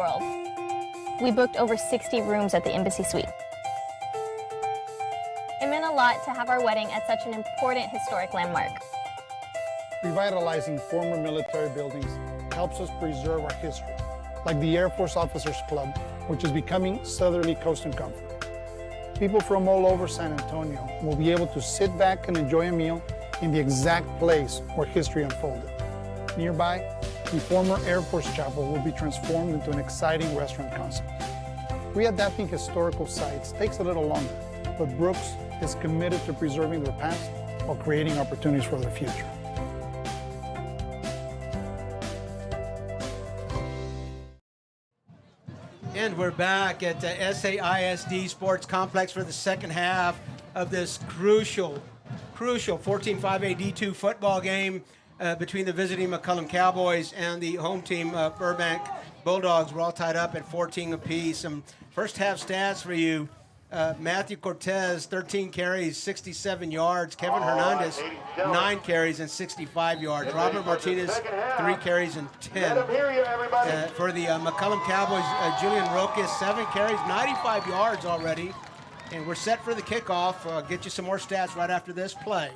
world. We booked over 60 rooms at the Embassy Suite. It meant a lot to have our wedding at such an important historic landmark. Revitalizing former military buildings helps us preserve our history, like the Air Force Officers Club, which is becoming Southerly Coast and Comfort. People from all over San Antonio will be able to sit back and enjoy a meal in the exact place where history unfolded. Nearby, the former Air Force Chapel will be transformed into an exciting restaurant concept. Readapting historical sites takes a little longer, but Brooks is committed to preserving their past while creating opportunities for their future. And we're back at the SAISD Sports Complex for the second half of this crucial 14-5A D2 football game between the visiting McCollum Cowboys and the home team Burbank Bulldogs. We're all tied up at 14 apiece. Some first half stats for you. Matthew Cortez, 13 carries, 67 yards. Kevin Hernandez, 9 carries and 65 yards. Robert Martinez, 3 carries and 10. For the McCollum Cowboys, Julian Roques, 7 carries, 95 yards already. And we're set for the kickoff. Get you some more stats right after this play.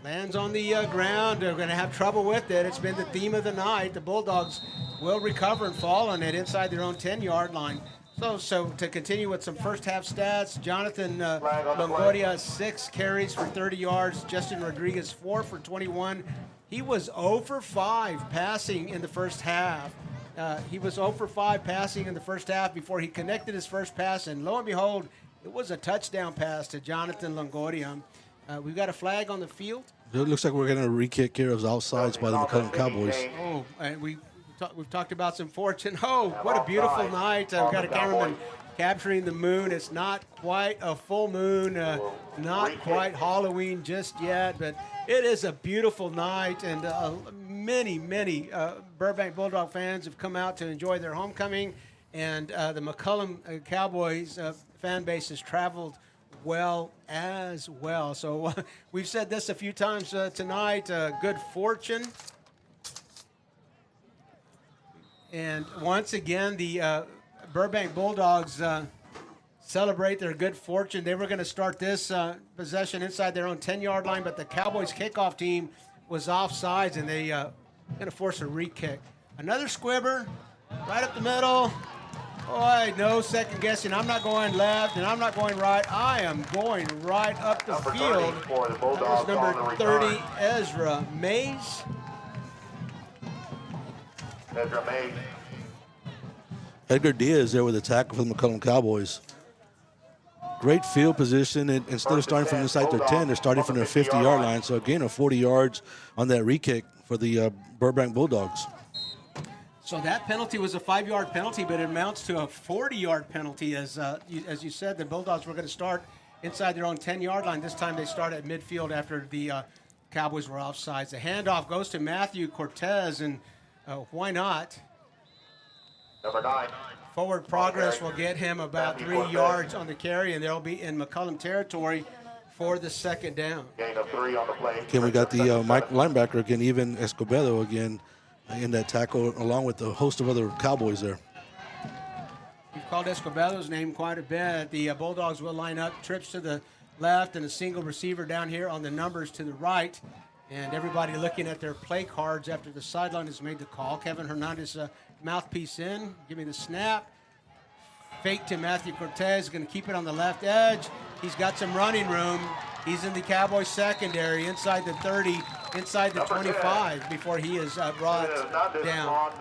Lands on the ground. They're going to have trouble with it. It's been the theme of the night. The Bulldogs will recover and fall on it inside their own 10-yard line. So to continue with some first half stats, Jonathan Longoria, 6 carries for 30 yards. Justin Rodriguez, 4 for 21. He was 0 for 5 passing in the first half. He was 0 for 5 passing in the first half before he connected his first pass, and lo and behold, it was a touchdown pass to Jonathan Longoria. We've got a flag on the field. It looks like we're going to re-kick here of outsides by the McCollum Cowboys. Oh, and we've talked about some fortune. Oh, what a beautiful night. We've got a cameraman capturing the moon. It's not quite a full moon, not quite Halloween just yet, but it is a beautiful night, and many Burbank Bulldog fans have come out to enjoy their homecoming, and the McCollum Cowboys fan base has traveled well as well. So we've said this a few times tonight, good fortune. And once again, the Burbank Bulldogs celebrate their good fortune. They were going to start this possession inside their own 10-yard line, but the Cowboys kickoff team was offsides, and they going to force a re-kick. Another squibber right up the middle. Boy, no second guessing. I'm not going left, and I'm not going right. I am going right up the field. That was number 30, Ezra Mays. Edgar Diaz there with a tackle for the McCollum Cowboys. Great field position, and instead of starting from inside their 10, they're starting from their 50-yard line. So a gain of 40 yards on that re-kick for the Burbank Bulldogs. So that penalty was a 5-yard penalty, but it amounts to a 40-yard penalty. As you said, the Bulldogs were going to start inside their own 10-yard line. This time they start at midfield after the Cowboys were offsides. The handoff goes to Matthew Cortez, and why not? Number 9. Forward progress will get him about 3 yards on the carry, and they'll be in McCollum territory for the second down. Gain of 3 on the play. Again, we got the Mike linebacker again, even Escobedo again in that tackle, along with a host of other Cowboys there. We've called Escobedo's name quite a bit. The Bulldogs will line up, trips to the left, and a single receiver down here on the numbers to the right. And everybody looking at their play cards after the sideline has made the call. Kevin Hernandez, mouthpiece in, give me the snap. Fake to Matthew Cortez, going to keep it on the left edge. He's got some running room. He's in the Cowboys secondary, inside the 30, inside the 25, before he is brought down.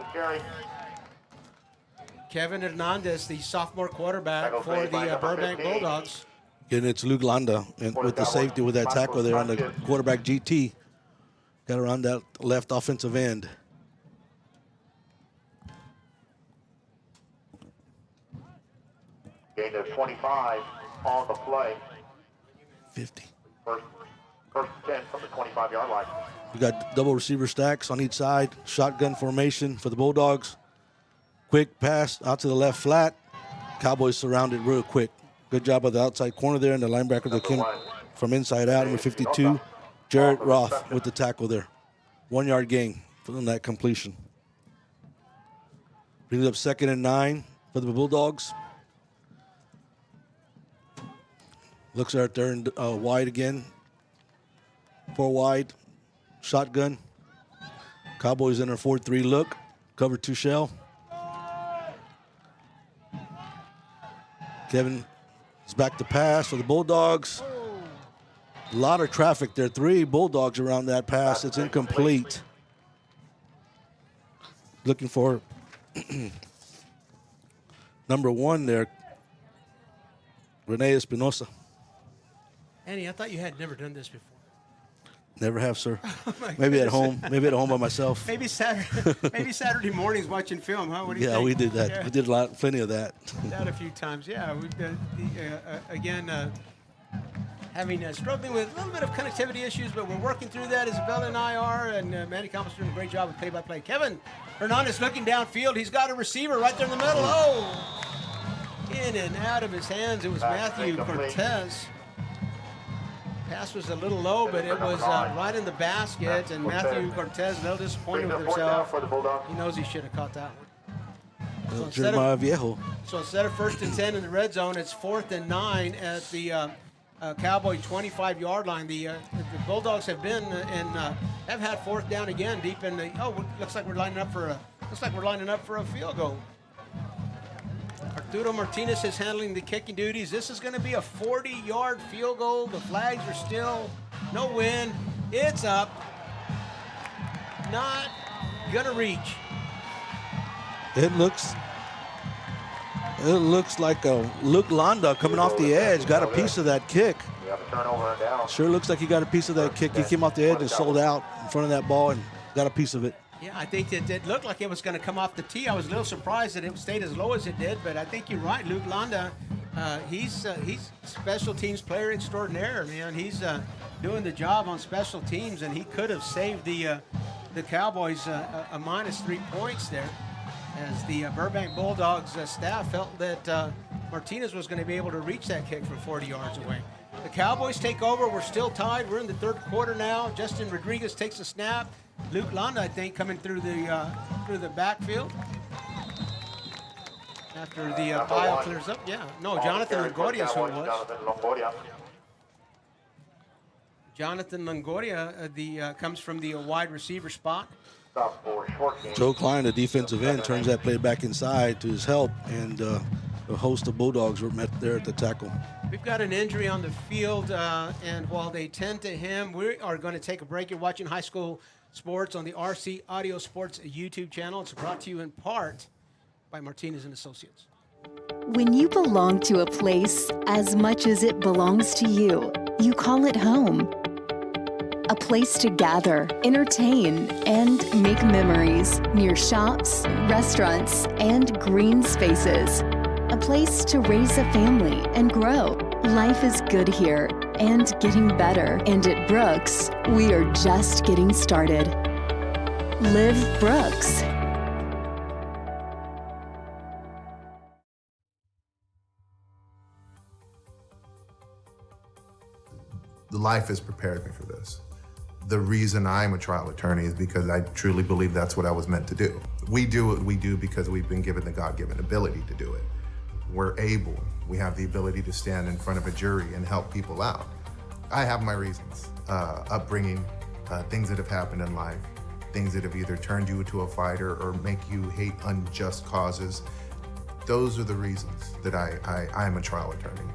Kevin Hernandez, the sophomore quarterback for the Burbank Bulldogs. And it's Luke Landa and with the safety with that tackle there on the quarterback GT. Got around that left offensive end. Gain of 25 on the play. 50. First 10 from the 25-yard line. We got double receiver stacks on each side. Shotgun formation for the Bulldogs. Quick pass out to the left flat. Cowboys surrounded real quick. Good job of the outside corner there, and the linebacker that came from inside out, number 52, Jared Roth with the tackle there. 1 yard gain from that completion. Brings up 2nd and 9 for the Bulldogs. Looks at 3rd and wide again. 4 wide. Shotgun. Cowboys in their 4-3 look. Cover 2 shell. Kevin is back to pass for the Bulldogs. A lot of traffic there. 3 Bulldogs around that pass. It's incomplete. Looking for number 1 there, Rene Espinosa. Annie, I thought you had never done this before. Never have, sir. Oh Maybe at home. Maybe at home by myself. Maybe Saturday mornings watching film, huh? What do you think? Yeah, we did that. Yeah. We did plenty of that. That a few times. Yeah, we've done again. Having struggling with a little bit of connectivity issues, but we're working through that. Isabella and I are, and Manny Campos doing a great job with play-by-play. Kevin Hernandez looking downfield. He's got a receiver right there in the middle. Oh, in and out of his hands. It was Matthew Cortez. Pass was a little low, but it was right in the basket, and Matthew Cortez a little disappointed with himself. He knows he should have caught that one. Jeremiah Viejo. So instead of 1st and 10 in the red zone, it's 4th and 9 at the Cowboy 25-yard line. The Bulldogs have been have had 4th down again, deep in the. Oh, looks like we're lining up for a field goal. Arturo Martinez is handling the kicking duties. This is going to be a 40-yard field goal. The flags are still no wind. It's up. Not gonna reach. It looks like Luke Londa coming off the edge got a piece of that kick. We have a turnover and down. Sure looks like he got a piece of that kick. He came off the edge and sold out in front of that ball and got a piece of it. Yeah, I think that it looked like it was going to come off the tee. I was a little surprised that it stayed as low as it did, but I think you're right. Luke Londa, he's special teams player extraordinaire, man. He's doing the job on special teams, and he could have saved the Cowboys a minus 3 points there, as the Burbank Bulldogs staff felt that Martinez was going to be able to reach that kick from 40 yards away. The Cowboys take over. We're still tied. We're in the 3rd quarter now. Justin Rodriguez takes a snap. Luke Londa, I think, coming through the backfield after the pile clears up. Yeah, no, Jonathan Longoria is who it was. Jonathan Longoria comes from the wide receiver spot. Joe Klein, the defensive end, turns that play back inside to his help, and the host of Bulldogs were met there at the tackle. We've got an injury on the field, and while they tend to him, we are going to take a break. You're watching High School Sports on the RC Audio Sports YouTube channel. It's brought to you in part by Martinez and Associates. When you belong to a place as much as it belongs to you, you call it home. A place to gather, entertain, and make memories near shops, restaurants, and green spaces. A place to raise a family and grow. Life is good here and getting better. And at Brooks, we are just getting started. Live Brooks. Life has prepared me for this. The reason I'm a trial attorney is because I truly believe that's what I was meant to do. We do what we do because we've been given the God-given ability to do it. We're able, we have the ability to stand in front of a jury and help people out. I have my reasons, upbringing, things that have happened in life, things that have either turned you into a fighter or make you hate unjust causes. Those are the reasons that I'm a trial attorney.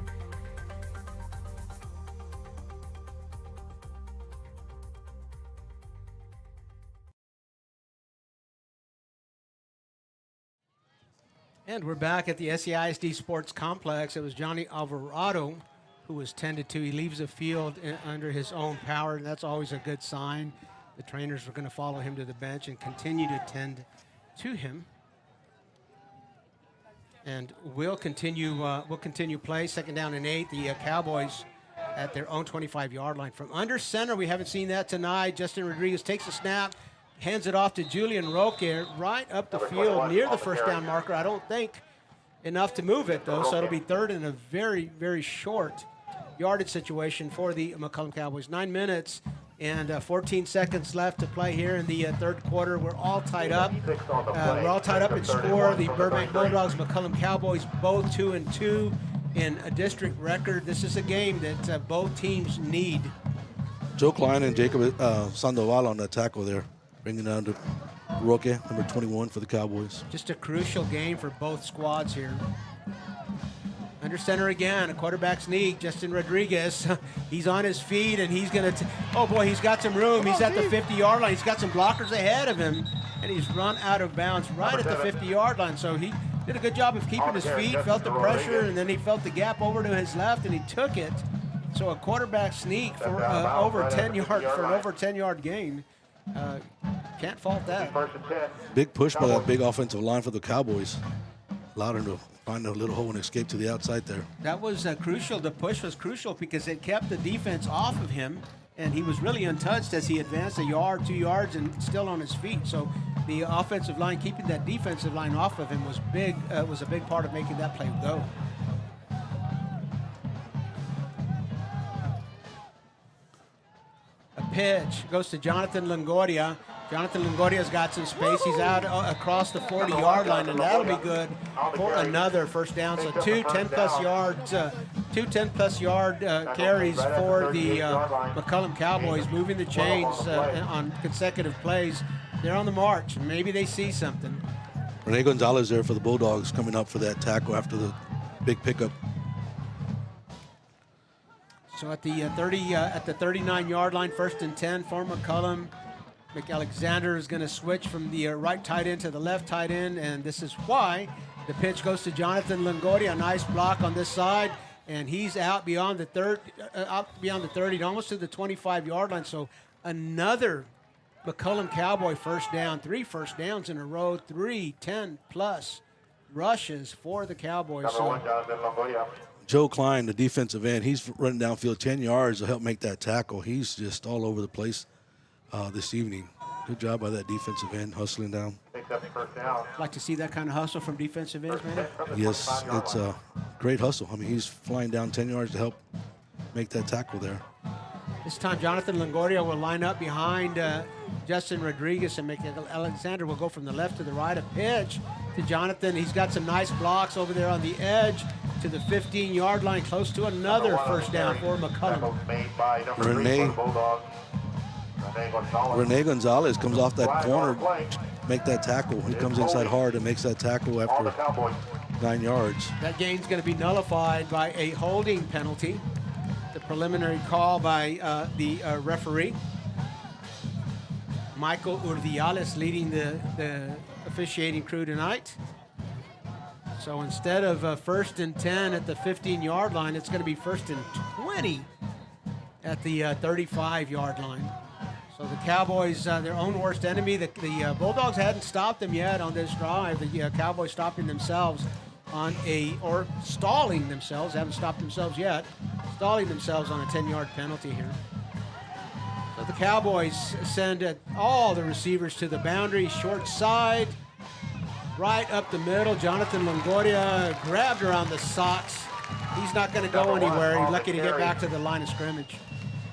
And we're back at the SEISD Sports Complex. It was Johnny Alvarado who was tended to. He leaves the field under his own power, and that's always a good sign. The trainers were going to follow him to the bench and continue to tend to him. And we'll continue play. 2nd down and 8. The Cowboys at their own 25-yard line. From under center, we haven't seen that tonight. Justin Rodriguez takes a snap, hands it off to Julian Roque right up the field near the 1st down marker. I don't think enough to move it, though, so it'll be 3rd and a very, very short yardage situation for the McCollum Cowboys. 9 minutes And 14 seconds left to play here in the third quarter. We're all tied up. We're all tied up in score. The Burbank Bulldogs, McCollum Cowboys, both 2-2 in a district record. This is a game that both teams need. Joe Klein and Jacob Sandoval on that tackle there, bringing down to Roque, number 21 for the Cowboys. Just a crucial game for both squads here. Under center again, a quarterback sneak, Justin Rodriguez. He's on his feet, and he's going to, oh boy, he's got some room. He's at the 50-yard line. He's got some blockers ahead of him, and he's run out of bounds right at the 50-yard line. So he did a good job of keeping his feet, felt the pressure, and then he felt the gap over to his left, and he took it. So a quarterback sneak for over 10 yards for an over 10-yard gain. Can't fault that. Big push by that big offensive line for the Cowboys. Allowed him to find a little hole and escape to the outside there. That was crucial. The push was crucial because it kept the defense off of him, and he was really untouched as he advanced a yard, 2 yards, and still on his feet. So the offensive line, keeping that defensive line off of him was big. Was a big part of making that play go. A pitch goes to Jonathan Longoria. Jonathan Longoria's got some space. He's out across the 40-yard line, and that'll be good for another first down. So two 10-plus yard carries for the McCollum Cowboys, moving the chains on consecutive plays. They're on the march. Maybe they see something. Rene Gonzalez there for the Bulldogs, coming up for that tackle after the big pickup. So at the 39-yard line, 1st and 10 for McCollum. McAlexander is going to switch from the right tight end to the left tight end, and this is why the pitch goes to Jonathan Longoria. A nice block on this side, and he's out beyond the 30, almost to the 25-yard line. So another McCollum Cowboy first down, 3 first downs in a row, 3 10-plus rushes for the Cowboys. So Joe Klein, the defensive end, he's running downfield 10 yards to help make that tackle. He's just all over the place this evening. Good job by that defensive end, hustling down. Like to see that kind of hustle from defensive ends, man? Yes, it's a great hustle. I mean, he's flying down 10 yards to help make that tackle there. This time, Jonathan Longoria will line up behind Justin Rodriguez, and Alexander will go from the left to the right. A pitch to Jonathan. He's got some nice blocks over there on the edge to the 15-yard line, close to another first down for McCollum. Rene Gonzalez comes off that corner, make that tackle. He comes inside hard and makes that tackle after 9 yards. That gain's going to be nullified by a holding penalty. The preliminary call by the referee. Michael Urdiales leading the officiating crew tonight. So instead of 1st and 10 at the 15-yard line, it's going to be 1st and 20 at the 35-yard line. So the Cowboys, their own worst enemy. The Bulldogs hadn't stopped them yet on this drive. The Cowboys stopping themselves stalling themselves. Haven't stopped themselves yet. Stalling themselves on a 10-yard penalty here. So the Cowboys send all the receivers to the boundary, short side, right up the middle. Jonathan Longoria grabbed around the socks. He's not going to go anywhere. He's lucky to get back to the line of scrimmage.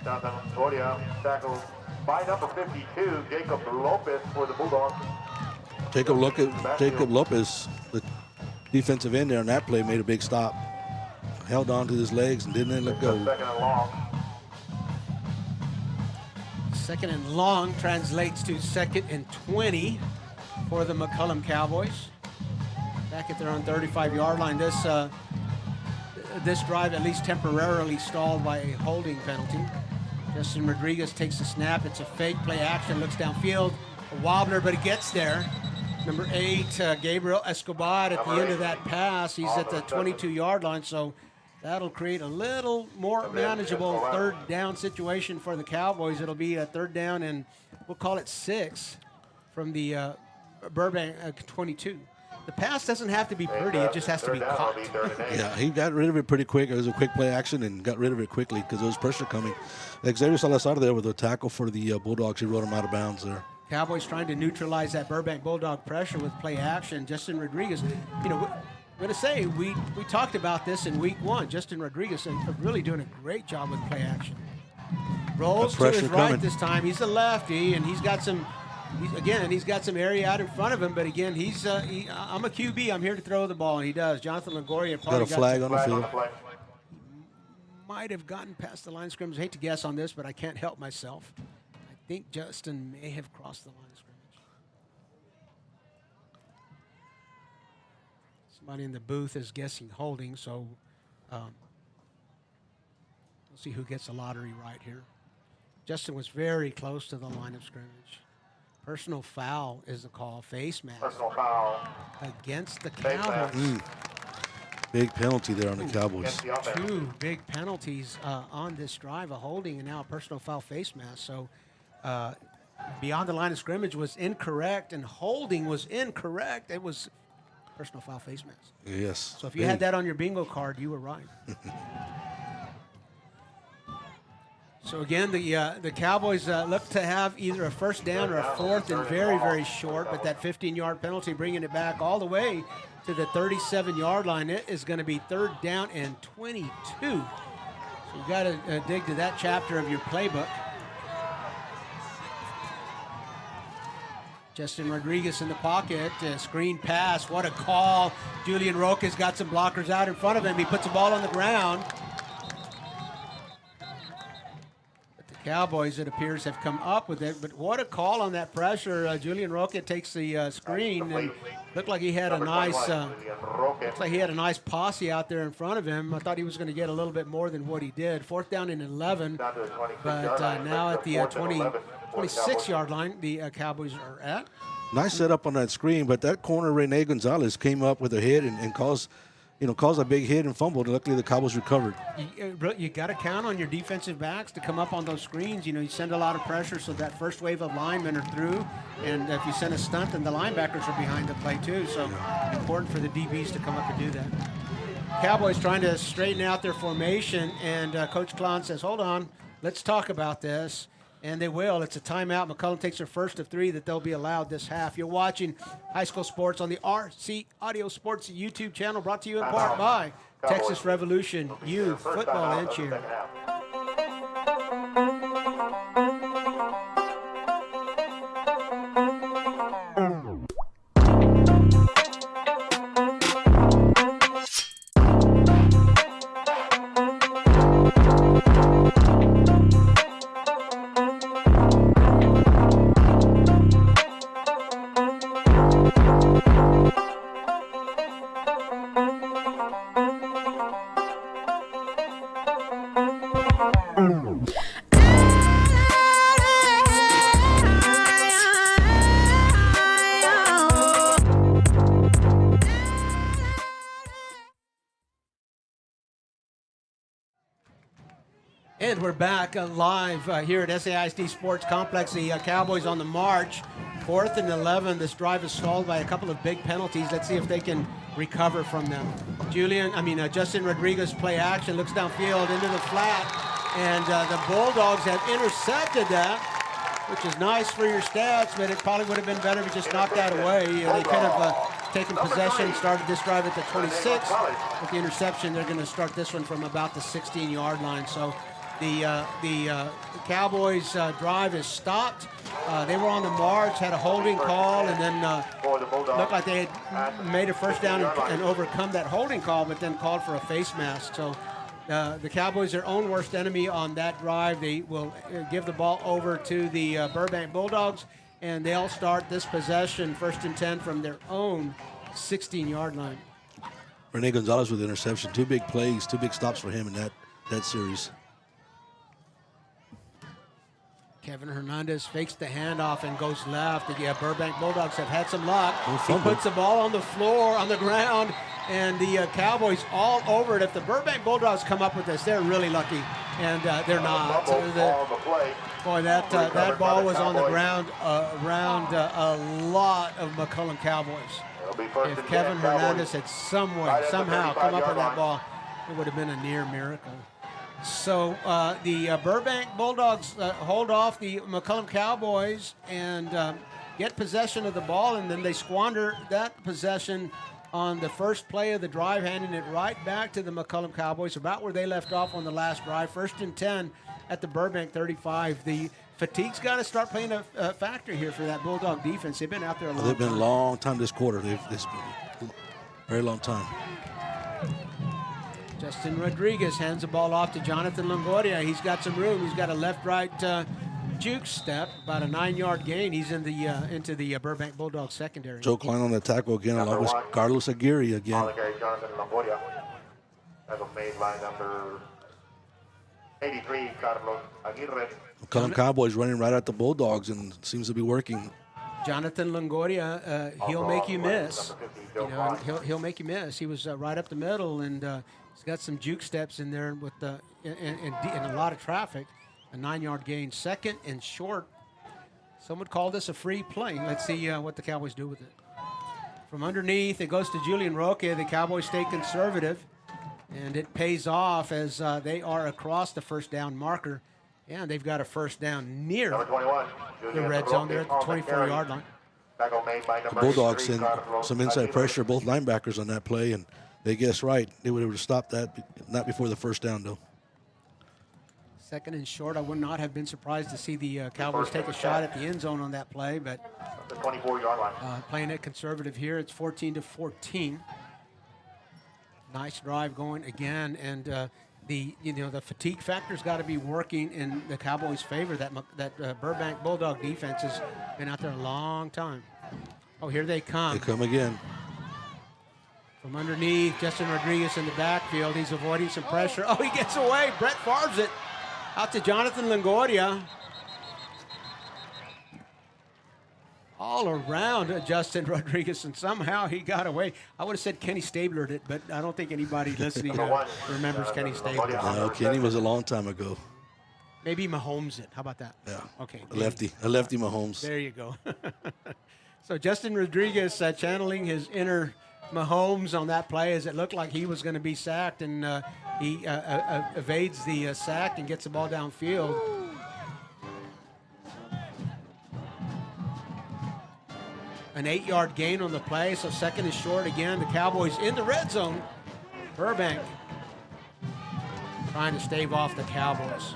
Jonathan Longoria tackled by number 52, Jacob Lopez for the Bulldogs. Jacob Lopez, the defensive end there on that play, made a big stop. Held on to his legs and didn't let go. 2nd and long. 2nd and long translates to 2nd and 20 for the McCollum Cowboys. Back at their own 35-yard line. This drive at least temporarily stalled by a holding penalty. Justin Rodriguez takes the snap. It's a fake play action. Looks downfield. A wobbler, but it gets there. Number 8, Gabriel Escobar at the end of that pass. He's at the 22-yard line, so that'll create a little more manageable 3rd down situation for the Cowboys. It'll be a 3rd down, and we'll call it 6 from the Burbank 22. The pass doesn't have to be pretty. It just has to be caught. Yeah, he got rid of it pretty quick. It was a quick play action and got rid of it quickly because there was pressure coming. Xavier Salazar there with a tackle for the Bulldogs. He rode him out of bounds there. Cowboys trying to neutralize that Burbank Bulldog pressure with play action. Justin Rodriguez, I'm going to say we talked about this in week 1. Justin Rodriguez really doing a great job with play action. Rolls to pressure his right coming. this time. He's a lefty, and he's got some area out in front of him. But again, I'm a QB. I'm here to throw the ball, and he does. Jonathan Longoria Got probably a flag on the field. might have gotten past the line of scrimmage. I hate to guess on this, but I can't help myself. I think Justin may have crossed the line of scrimmage. Somebody in the booth is guessing holding, so we'll see who gets the lottery right here. Justin was very close to the line of scrimmage. Personal foul is the call. Face mask. Personal foul. Against the Face mask. Cowboys. Big penalty there on the Cowboys. Against the offense. Two big penalties on this drive, a holding and now a personal foul face mask. So beyond the line of scrimmage was incorrect and holding was incorrect. It was personal foul face mask. Yes. So if you had that on your bingo card, you were right. So again, the Cowboys look to have either a first down or a fourth and very, very short, but that 15-yard penalty bringing it back all the way to the 37-yard line. It is going to be 3rd down and 22. So you got to dig to that chapter of your playbook. Justin Rodriguez in the pocket, screen pass, what a call. Julian Roque's got some blockers out in front of him. He puts the ball on the ground. Cowboys, it appears, have come up with it, but what a call on that pressure. Julian Roque takes the screen and looked like he had a nice posse out there in front of him. I thought he was going to get a little bit more than what he did. 4th down and 11, but now at the 26-yard line, the Cowboys are at. Nice setup on that screen, but that corner, Rene Gonzalez, came up with a hit and caused a big hit and fumbled. Luckily, the Cowboys recovered. You got to count on your defensive backs to come up on those screens. You send a lot of pressure so that first wave of linemen are through. And if you send a stunt, then the linebackers are behind the play too. So important for the DBs to come up and do that. Cowboys trying to straighten out their formation. And Coach Klon says, hold on, let's talk about this. And they will. It's a timeout. McCollum takes their first of 3 that they'll be allowed this half. You're watching High School Sports on the RC Audio Sports YouTube channel, brought to you in part by Texas Revolution Youth Football and Cheer. And we're back live here at SAISD Sports Complex. The Cowboys on the march. 4th and 11. This drive is stalled by a couple of big penalties. Let's see if they can recover from them. Justin Rodriguez play action, looks downfield into the flat, and the Bulldogs have intercepted that, which is nice for your stats, but it probably would have been better if you just knocked that away. They could have taken possession, started this drive at the 26. With the interception, they're going to start this one from about the 16-yard line. So the Cowboys drive is stopped. They were on the march, had a holding call, and then looked like they had made a first down and overcome that holding call, but then called for a face mask. So the Cowboys, their own worst enemy on that drive. They will give the ball over to the Burbank Bulldogs, and they'll start this possession 1st and 10 from their own 16-yard line. Rene Gonzalez with the interception. 2 big plays, 2 big stops for him in that series. Kevin Hernandez fakes the handoff and goes left. The Burbank Bulldogs have had some luck. He puts the ball on the floor, on the ground, and the Cowboys all over it. If the Burbank Bulldogs come up with this, they're really lucky, and they're not. That ball was on the ground around a lot of McCollum Cowboys. If Kevin Hernandez had somehow come up with that ball, it would have been a near miracle. So the Burbank Bulldogs hold off the McCollum Cowboys and get possession of the ball, and then they squander that possession on the first play of the drive, handing it right back to the McCollum Cowboys, about where they left off on the last drive. 1st and 10 at the Burbank 35. The fatigue's got to start playing a factor here for that Bulldog defense. They've been out there a long time. They've been a long time this quarter. It's been a very long time. Justin Rodriguez hands the ball off to Jonathan Longoria. He's got some room. He's got a left-right juke step, about a 9-yard gain. He's in the into the Burbank Bulldogs secondary. Joe Klein on the tackle again, along with Carlos Aguirre again. Jonathan Longoria. Tackle made by number 83, Carlos Aguirre. McCollum Cowboys running right at the Bulldogs, and seems to be working. Jonathan Longoria, he'll make you miss. You know, he'll make you miss. He was right up the middle, and he's got some juke steps in there with and a lot of traffic. A 9-yard gain, 2nd and short. Some would call this a free play. Let's see what the Cowboys do with it. From underneath, it goes to Julian Roque. The Cowboys stay conservative, and it pays off as they are across the first down marker. And they've got a first down near the red zone there at the 24-yard line. The Bulldogs send some inside pressure, both linebackers on that play, and they guessed right. They would have stopped that, not before the first down, though. 2nd and short. I would not have been surprised to see the Cowboys take a shot at the end zone on that play, but the 24-yard line. Playing it conservative here. It's 14-14. Nice drive going again, and the fatigue factor's got to be working in the Cowboys' favor. That Burbank Bulldog defense has been out there a long time. Oh, here they come. They come again. From underneath, Justin Rodriguez in the backfield. He's avoiding some pressure. Oh, he gets away. Brett Favre's it. Out to Jonathan Longoria. All around Justin Rodriguez, and somehow he got away. I would have said Kenny Stablered it, but I don't think anybody listening remembers Kenny Stabler. No, Kenny was a long time ago. Maybe Mahomes it. How about that? Yeah. Okay. A lefty Mahomes. There you go. So Justin Rodriguez channeling his inner Mahomes on that play, as it looked like he was going to be sacked, and he evades the sack and gets the ball downfield. An 8-yard gain on the play, so 2nd is short again. The Cowboys in the red zone. Burbank trying to stave off the Cowboys.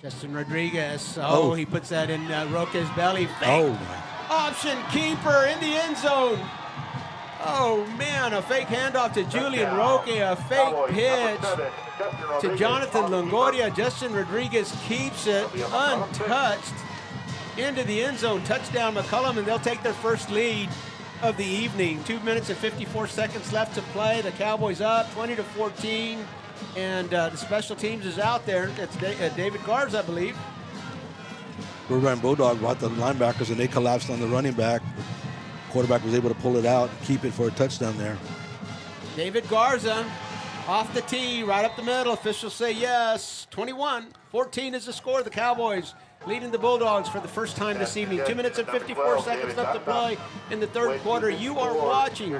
Justin Rodriguez, he puts that in Roque's belly. Fake option keeper in the end zone. Oh, man, a fake handoff to Julian Roque, a fake pitch to Jonathan Longoria. Justin Rodriguez keeps it untouched into the end zone. Touchdown McCollum, and they'll take their first lead of the evening. 2 minutes and 54 seconds left to play. The Cowboys up 20-14, and the special teams is out there. It's David Garza, I believe. Burbank Bulldog brought the linebackers, and they collapsed on the running back. Quarterback was able to pull it out and keep it for a touchdown there. David Garza off the tee, right up the middle. Officials say yes. 21-14 is the score. The Cowboys leading the Bulldogs for the first time this evening. 2 minutes and 54 seconds left to play in the third quarter. You are watching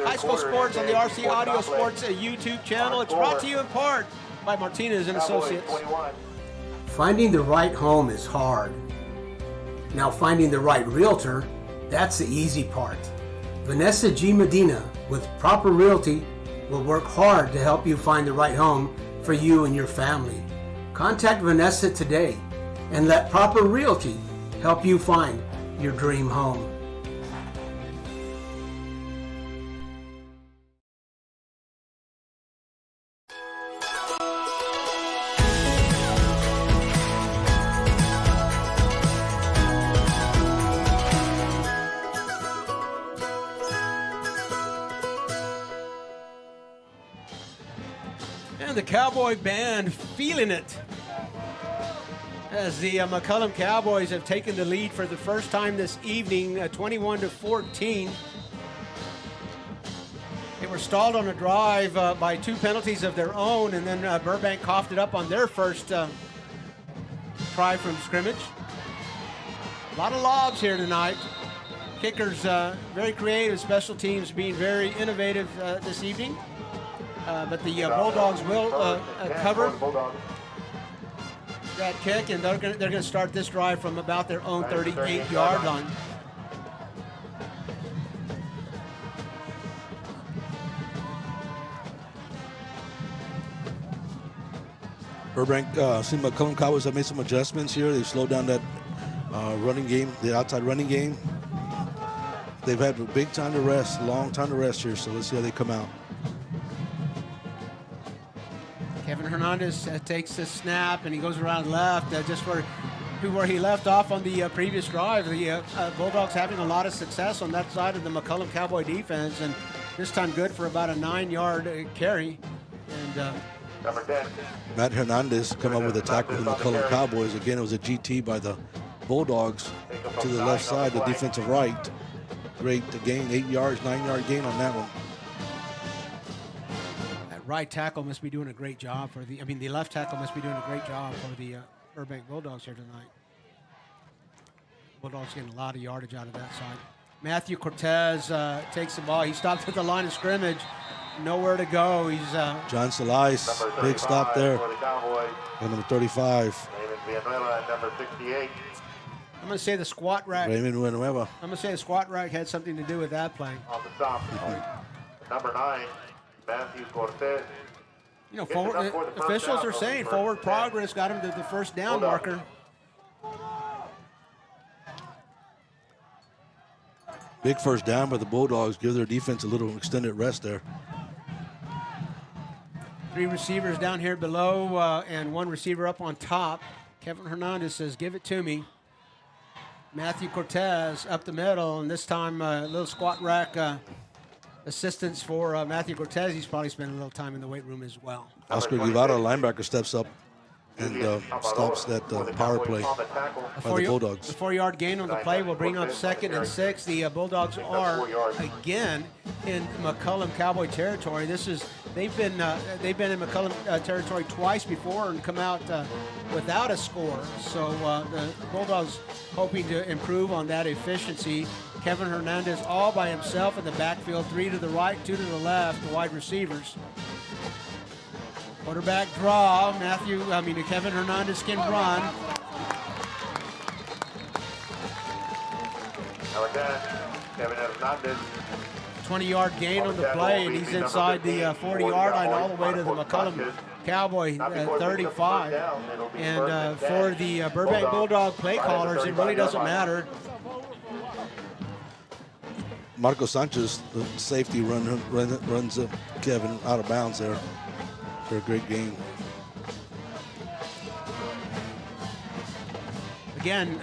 High School Sports on the RC Audio Sports YouTube channel. It's brought to you in part by Martinez and Associates. Finding the right home is hard. Now finding the right realtor, that's the easy part. Vanessa G. Medina with Proper Realty will work hard to help you find the right home for you and your family. Contact Vanessa today and let Proper Realty help you find your dream home. The Cowboy band feeling it as the McCollum Cowboys have taken the lead for the first time this evening, 21-14. They were stalled on a drive by 2 penalties of their own, and then Burbank coughed it up on their first try from scrimmage. A lot of lobs here tonight. Kickers very creative, special teams being very innovative this evening. But the Bulldogs will cover that kick, and they're going to start this drive from about their own 38-yard line. Burbank, see McCollum Cowboys have made some adjustments here. They've slowed down that running game, the outside running game. They've had a big time to rest, long time to rest here, so let's see how they come out. Kevin Hernandez takes the snap, and he goes around left, just where he left off on the previous drive. The Bulldogs having a lot of success on that side of the McCollum Cowboy defense, and this time good for about a 9-yard carry. And Number 10. Matt Hernandez come up with a tackle for the McCollum Cowboys. Again, it was a GT by the Bulldogs to the left side, the defensive right. Great gain, 8 yards, 9-yard gain on that one. That right tackle must be doing a great job the left tackle must be doing a great job for the Burbank Bulldogs here tonight. Bulldogs getting a lot of yardage out of that side. Matthew Cortez takes the ball. He stopped at the line of scrimmage. Nowhere to go. He's John Salais, big stop there. For the Cowboys. And number 35. Raymond Villanueva and number 68. I'm going to say the squat rack. Raymond Villanueva. I'm going to say the squat rack had something to do with that play. On the stop. Number 9, Matthew Cortez. You know, forward, officials are saying forward progress got him to the first down marker. Big first down by the Bulldogs. Give their defense a little extended rest there. 3 receivers down here below and 1 receiver up on top. Kevin Hernandez says, give it to me. Matthew Cortez up the middle, and this time a little squat rack assistance for Matthew Cortez. He's probably spent a little time in the weight room as well. Oscar Guevara, linebacker, steps up and stops that power play by the Bulldogs. The 4-yard gain on the play will bring up 2nd and 6. The Bulldogs are again in McCollum Cowboy territory. They've been in McCollum territory twice before and come out without a score. So the Bulldogs hoping to improve on that efficiency. Kevin Hernandez all by himself in the backfield, 3 to the right, 2 to the left, the wide receivers. Quarterback draw. Kevin Hernandez can run. Number 10, Kevin Hernandez. 20-yard gain on the play, and he's inside the 40-yard line all the way to the McCollum Cowboy 35. And for the Burbank Bulldog play callers, it really doesn't matter. Marco Sanchez, the safety, runs Kevin out of bounds there for a great game. Again,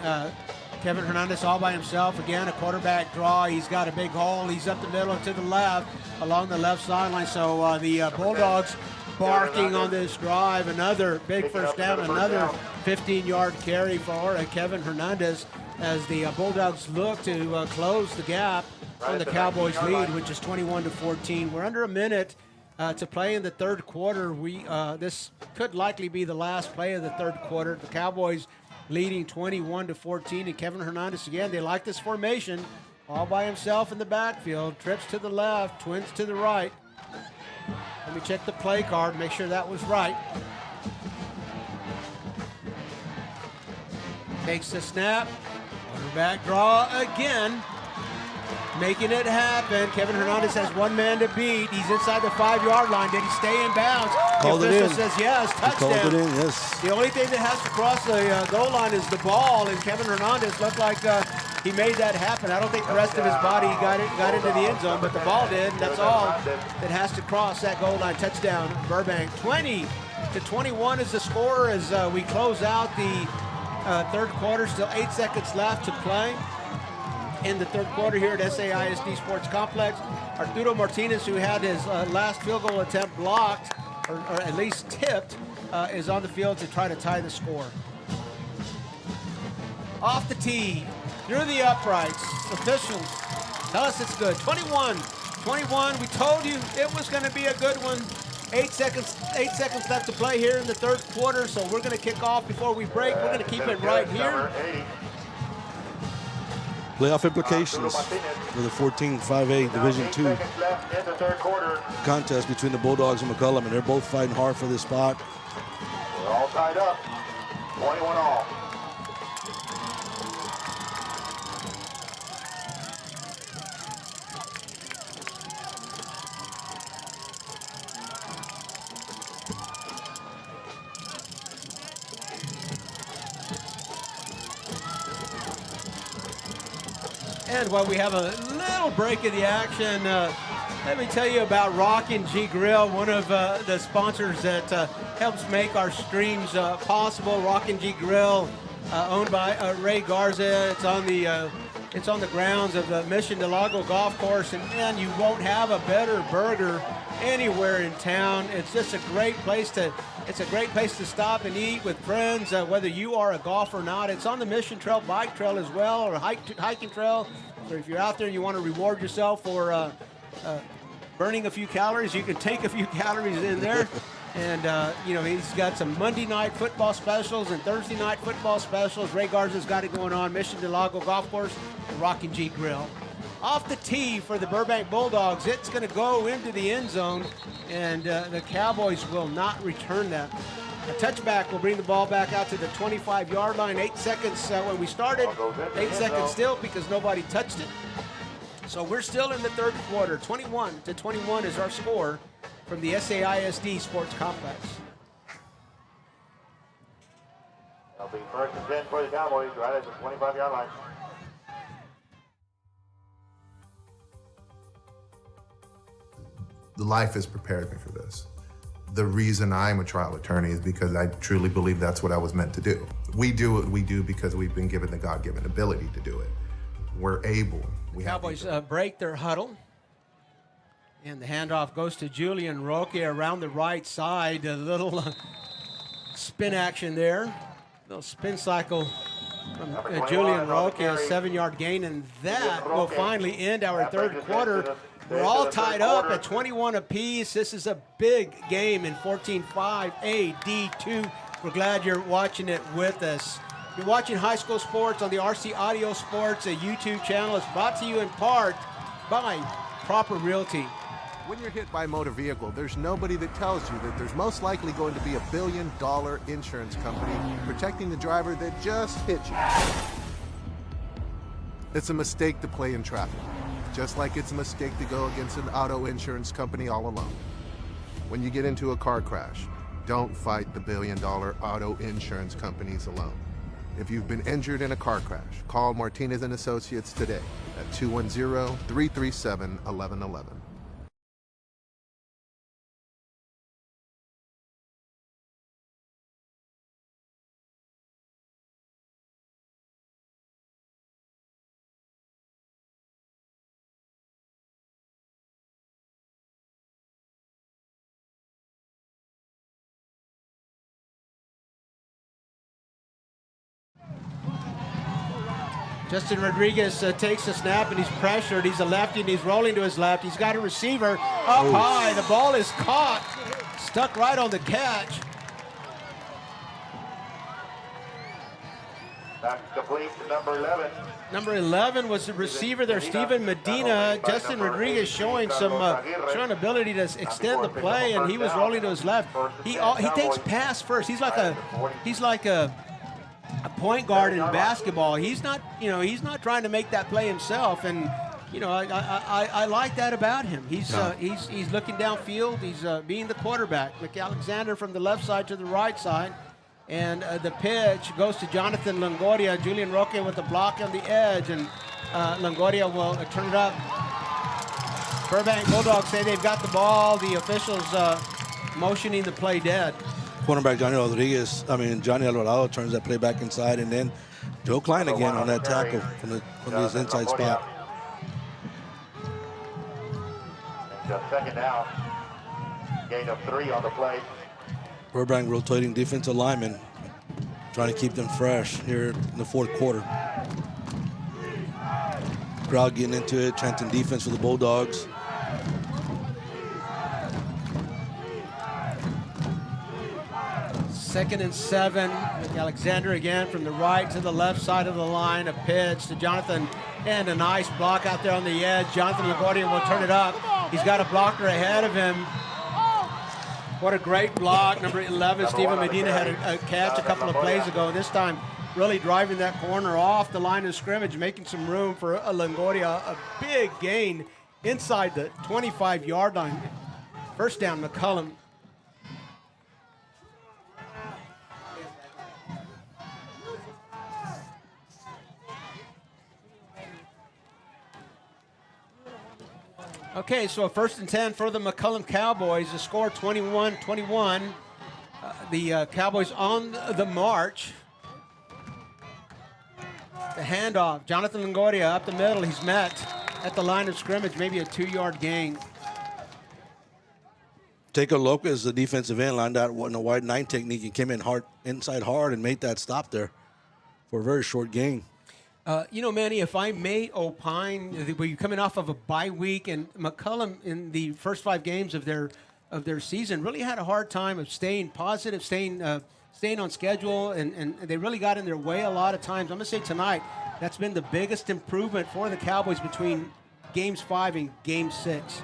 Kevin Hernandez all by himself. Again, a quarterback draw. He's got a big hole. He's up the middle and to the left, along the left sideline. So the Bulldogs barking on this drive. Another big first down, another 15-yard carry for Kevin Hernandez as the Bulldogs look to close the gap on the Cowboys' lead, which is 21-14. We're under a minute to play in the third quarter. This could likely be the last play of the third quarter. The Cowboys leading 21-14, and Kevin Hernandez again. They like this formation, all by himself in the backfield. Trips to the left, twins to the right. Let me check the play card, make sure that was right. Takes the snap. Quarterback draw again. Making it happen. Kevin Hernandez has 1 man to beat. He's inside the 5-yard line. Did he stay in bounds? Called the it official in. says yes, touchdown. He called it in, yes. The only thing that has to cross the goal line is the ball, and Kevin Hernandez looked like he made that happen. I don't think the rest of his body got into the end zone, but the ball did, and that's all that has to cross that goal line. Touchdown, Burbank. 20-21 is the score as we close out the third quarter. Still 8 seconds left to play in the third quarter here at SAISD Sports Complex. Arturo Martinez, who had his last field goal attempt blocked, or at least tipped, is on the field to try to tie the score. Off the tee, through the uprights. Officials tell us it's good. 21-21. We told you it was going to be a good one. 8 seconds left to play here in the third quarter, so we're going to kick off before we break. We're going to keep it right here. Playoff implications for the 14-5A Division II contest between the Bulldogs and McCollum, and they're both fighting hard for this spot. We're all tied up, 21 all. And while we have a little break of the action, let me tell you about Rockin' G Grill, one of the sponsors that helps make our streams possible. Rockin' G Grill, owned by Ray Garza. It's on the grounds of the Mission Del Lago Golf Course, and man, you won't have a better burger anywhere in town. It's just a great place to stop and eat with friends, whether you are a golfer or not. It's on the Mission Trail bike trail as well, or hiking trail. So if you're out there and you want to reward yourself for burning a few calories, you can take a few calories in there. And, he's got some Monday night football specials and Thursday night football specials. Ray Garza's got it going on. Mission Del Lago Golf Course, the Rockin' G Grill. Off the tee for the Burbank Bulldogs. It's going to go into the end zone, and the Cowboys will not return that. A touchback will bring the ball back out to the 25-yard line. 8 seconds when we started. 8 seconds still because nobody touched it. So we're still in the third quarter. 21-21 is our score from the SAISD Sports Complex. It'll be 1st and 10 for the Cowboys right at the 25-yard line. Life has prepared me for this. The reason I'm a trial attorney is because I truly believe that's what I was meant to do. We do what we do because we've been given the God-given ability to do it. We're able. Cowboys break their huddle. And the handoff goes to Julian Roque around the right side. A little spin action there. A little spin cycle from Julian Roque, a 7-yard gain. And that will finally end our third quarter. We're all tied up at 21 apiece. This is a big game in 14-5 AD2. We're glad you're watching it with us. You're watching High School Sports on the RC Audio Sports, a YouTube channel. It's brought to you in part by Proper Realty. When you're hit by a motor vehicle, there's nobody that tells you that there's most likely going to be $1 billion insurance company protecting the driver that just hit you. It's a mistake to play in traffic, just like it's a mistake to go against an auto insurance company all alone. When you get into a car crash, don't fight the $1 billion auto insurance companies alone. If you've been injured in a car crash, call Martinez & Associates today at 210-337-1111. Justin Rodriguez takes a snap and he's pressured. He's a lefty and he's rolling to his left. He's got a receiver up high. The ball is caught, stuck right on the catch. That's complete to number 11. Number 11 was the receiver there, Stephen Medina. Justin Rodriguez showing some ability to extend the play, and he was rolling to his left. He takes pass first. He's like a point guard in basketball. He's not trying to make that play himself, and I like that about him. He's looking downfield. He's being the quarterback. McAlexander from the left side to the right side, and the pitch goes to Jonathan Longoria. Julian Roque with the block on the edge, and Longoria will turn it up. Burbank Bulldogs say they've got the ball. The officials motioning the play dead. Cornerback Johnny Alvarado turns that play back inside, and then Joe Klein again on that tackle from his inside spot. Just second down. Gain of 3 on the play. Burbank rotating defensive linemen, trying to keep them fresh here in the fourth quarter. Crowd getting into it, chanting defense for the Bulldogs. Second and 7. Alexander again from the right to the left side of the line. A pitch to Jonathan, and a nice block out there on the edge. Jonathan Longoria will turn it up. He's got a blocker ahead of him. What a great block. Number 11, Stephen Medina, had a catch a couple of plays ago. This time really driving that corner off the line of scrimmage, making some room for Longoria. A big gain inside the 25-yard line. First down, McCollum. Okay, so a 1st and 10 for the McCollum Cowboys. The score 21-21. The Cowboys on the march. The handoff. Jonathan Longoria up the middle. He's met at the line of scrimmage, maybe a 2-yard gain. Take a look as the defensive end lined out in a wide 9 technique and came in hard, inside hard, and made that stop there for a very short gain. Manny, if I may opine, were you coming off of a bye week, and McCollum in the first 5 games of their season really had a hard time of staying positive, staying on schedule, and they really got in their way a lot of times. I'm going to say tonight that's been the biggest improvement for the Cowboys between games 5 and game 6.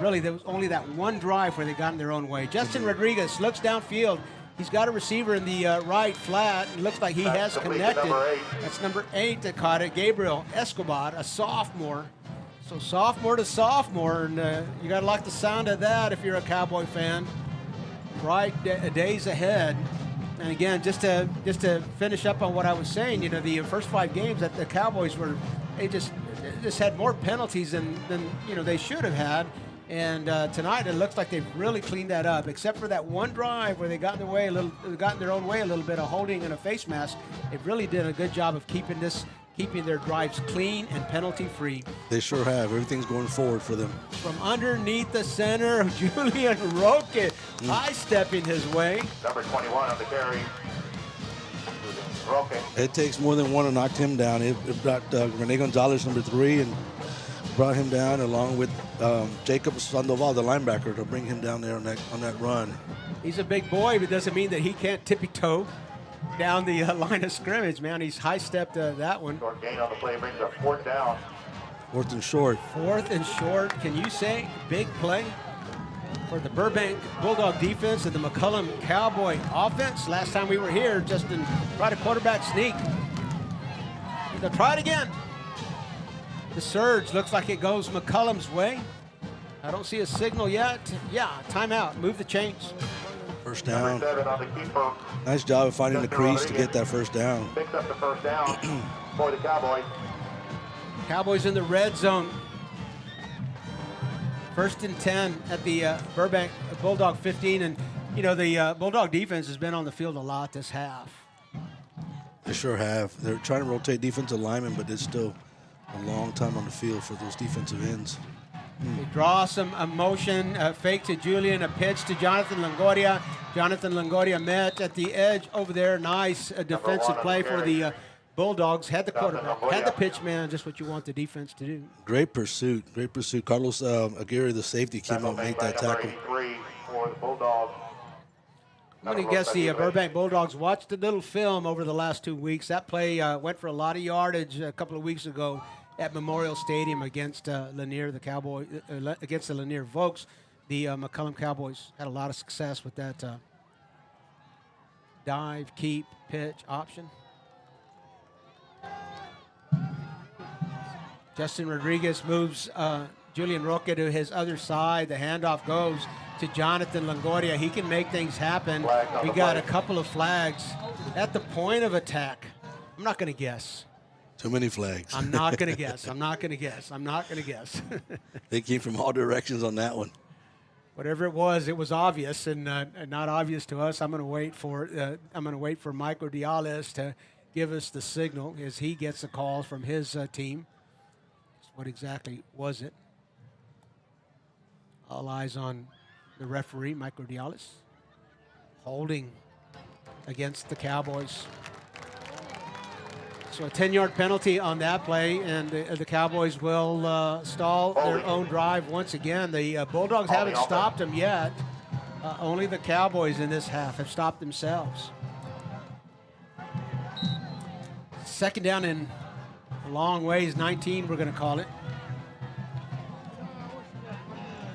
Really, there was only that one drive where they got in their own way. Justin Rodriguez looks downfield. He's got a receiver in the right flat. It looks like he has connected. That's number 8 that caught it. Gabriel Escobar, a sophomore. So sophomore to sophomore, and you got to like the sound of that if you're a Cowboy fan. Bright days ahead. And again, just to finish up on what I was saying, the first 5 games that the Cowboys they just had more penalties than they should have had. And tonight it looks like they've really cleaned that up, except for that one drive where they got in their own way a little bit of holding and a face mask. They really did a good job of keeping their drives clean and penalty free. They sure have. Everything's going forward for them. From underneath the center, Julian Roque high-stepping his way. Number 21 on the carry. Roque. It takes more than one to knock him down. It brought Rene Gonzalez, number 3, and brought him down along with Jacob Sandoval, the linebacker, to bring him down there on that run. He's a big boy, but doesn't mean that he can't tippy-toe down the line of scrimmage, man. He's high-stepped that one. Short gain on the play brings up 4th down. 4th and short. 4th and short. Can you say big play for the Burbank Bulldog defense and the McCollum Cowboy offense? Last time we were here, Justin tried a quarterback sneak. They'll try it again. The surge looks like it goes McCollum's way. I don't see a signal yet. Yeah, timeout. Move the chains. First down. Number 7 on the keeper. Nice job of finding the crease to get that first down. Picks up the first down for the Cowboys. Cowboys in the red zone. 1st and 10 at the Burbank Bulldog 15. And, the Bulldog defense has been on the field a lot this half. They sure have. They're trying to rotate defensive linemen, but it's still a long time on the field for those defensive ends. They draw some motion, fake to Julian, a pitch to Jonathan Longoria. Jonathan Longoria met at the edge over there. Nice defensive play for the Bulldogs. Had the quarterback, had the pitch man, just what you want the defense to do. Great pursuit, great pursuit. Carlos Aguirre, the safety, came out and made that tackle. For the Bulldogs. I'm going to guess the Burbank Bulldogs watched a little film over the last 2 weeks. That play went for a lot of yardage a couple of weeks ago at Memorial Stadium against Lanier, the Cowboy, against the Lanier Vokes. The McCollum Cowboys had a lot of success with that dive, keep, pitch option. Justin Rodriguez moves Julian Roque to his other side. The handoff goes to Jonathan Longoria. He can make things happen. We got a couple of flags at the point of attack. I'm not going to guess. Too many flags. I'm not going to guess. I'm not going to guess. They came from all directions on that one. Whatever it was obvious and not obvious to us. I'm going to wait for Michael Diales to give us the signal as he gets a call from his team. What exactly was it? All eyes on the referee, Michael Diales, holding against the Cowboys. So a 10-yard penalty on that play, and the Cowboys will stall their own drive once again. The Bulldogs haven't stopped them yet. Only the Cowboys in this half have stopped themselves. 2nd down in a long ways, 19 we're going to call it.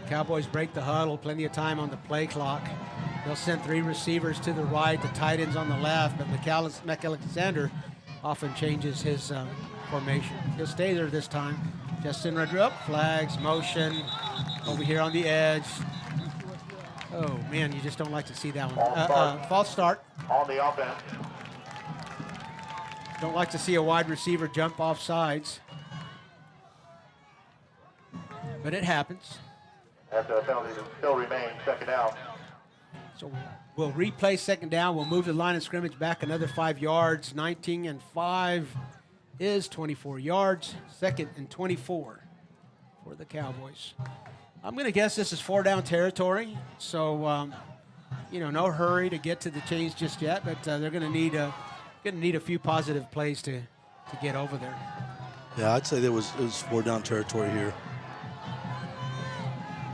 Cowboys break the huddle, plenty of time on the play clock. They'll send 3 receivers to the right, the tight ends on the left, but McAlexander often changes his formation. He'll stay there this time. Justin Rodriguez, flags, motion, over here on the edge. Oh, man, you just don't like to see that one. False start. On the offense. Don't like to see a wide receiver jump off sides. but it happens. After the penalty still remains, second down. So we'll replay second down. We'll move the line of scrimmage back another 5 yards. 19 and 5 is 24 yards. Second and 24 for the Cowboys. I'm going to guess this is 4-down territory. So, no hurry to get to the chains just yet, but they're going to need a few positive plays to get over there. Yeah, I'd say it was 4-down territory here.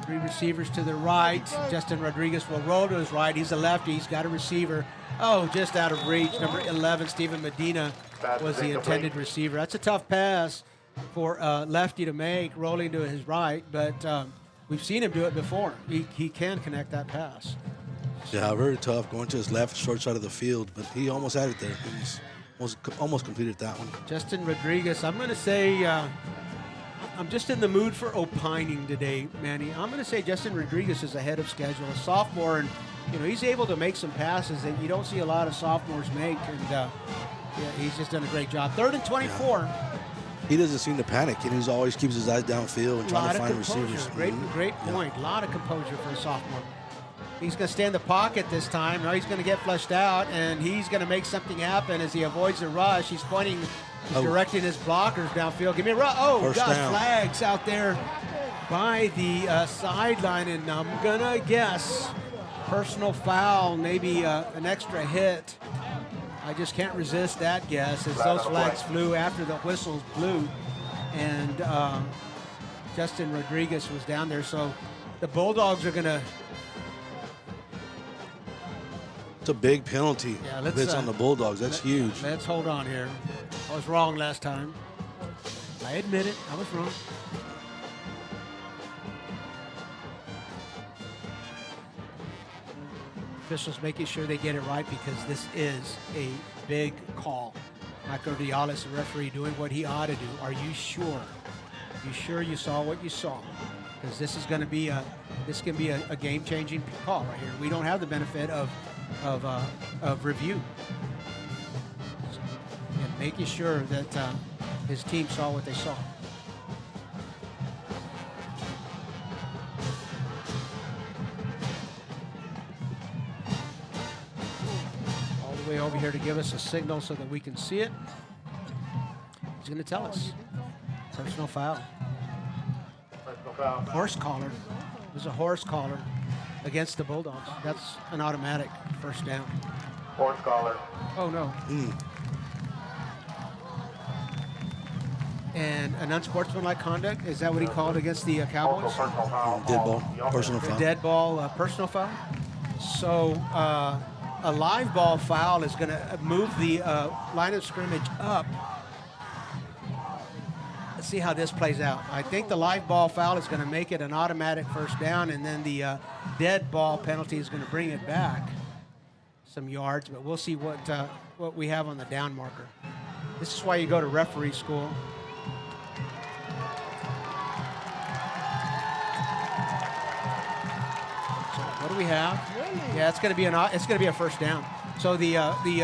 3 receivers to the right. Justin Rodriguez will roll to his right. He's a lefty. He's got a receiver. Oh, just out of reach. Number 11, Stephen Medina, was the intended receiver. That's a tough pass for lefty to make, rolling to his right, but we've seen him do it before. He can connect that pass. Yeah, very tough, going to his left, short side of the field, but he almost had it there. He's almost completed that one. Justin Rodriguez, I'm going to say, I'm just in the mood for opining today, Manny. I'm going to say Justin Rodriguez is ahead of schedule. A sophomore, and he's able to make some passes that you don't see a lot of sophomores make, and he's just done a great job. 3rd and 24. Yeah. He doesn't seem to panic, and he always keeps his eyes downfield and trying to find receivers. Great point. A lot of composure for a sophomore. He's going to stay in the pocket this time. Now he's going to get flushed out, and he's going to make something happen as he avoids the rush. He's pointing, he's directing his blockers downfield. Give me a rush. Oh, First gosh, down. flags out there by the sideline, and I'm going to guess personal foul, maybe an extra hit. I just can't resist that guess as those flags flew after the whistles blew, and Justin Rodriguez was down there. So the Bulldogs are going to... It's a big penalty. Yeah, that's on the Bulldogs. That's huge. Let's hold on here. I was wrong last time. I admit it. I was wrong. Officials making sure they get it right because this is a big call. Michael Dialis, the referee, doing what he ought to do. Are you sure? You sure you saw what you saw? Because this is going to be a game-changing call right here. We don't have the benefit of review, and making sure that his team saw what they saw. All the way over here to give us a signal so that we can see it. He's going to tell us. Personal foul. Horse collar. There's a horse collar against the Bulldogs. That's an automatic first down. Horse collar. Oh, no. And an unsportsmanlike conduct, is that what he called against the Cowboys? Dead ball, personal foul. Dead ball, personal foul. So a live ball foul is going to move the line of scrimmage up. Let's see how this plays out. I think the live ball foul is going to make it an automatic first down, and then the dead ball penalty is going to bring it back some yards, but we'll see what we have on the down marker. This is why you go to referee school. So what do we have? Yeah, it's going to be a first down. So the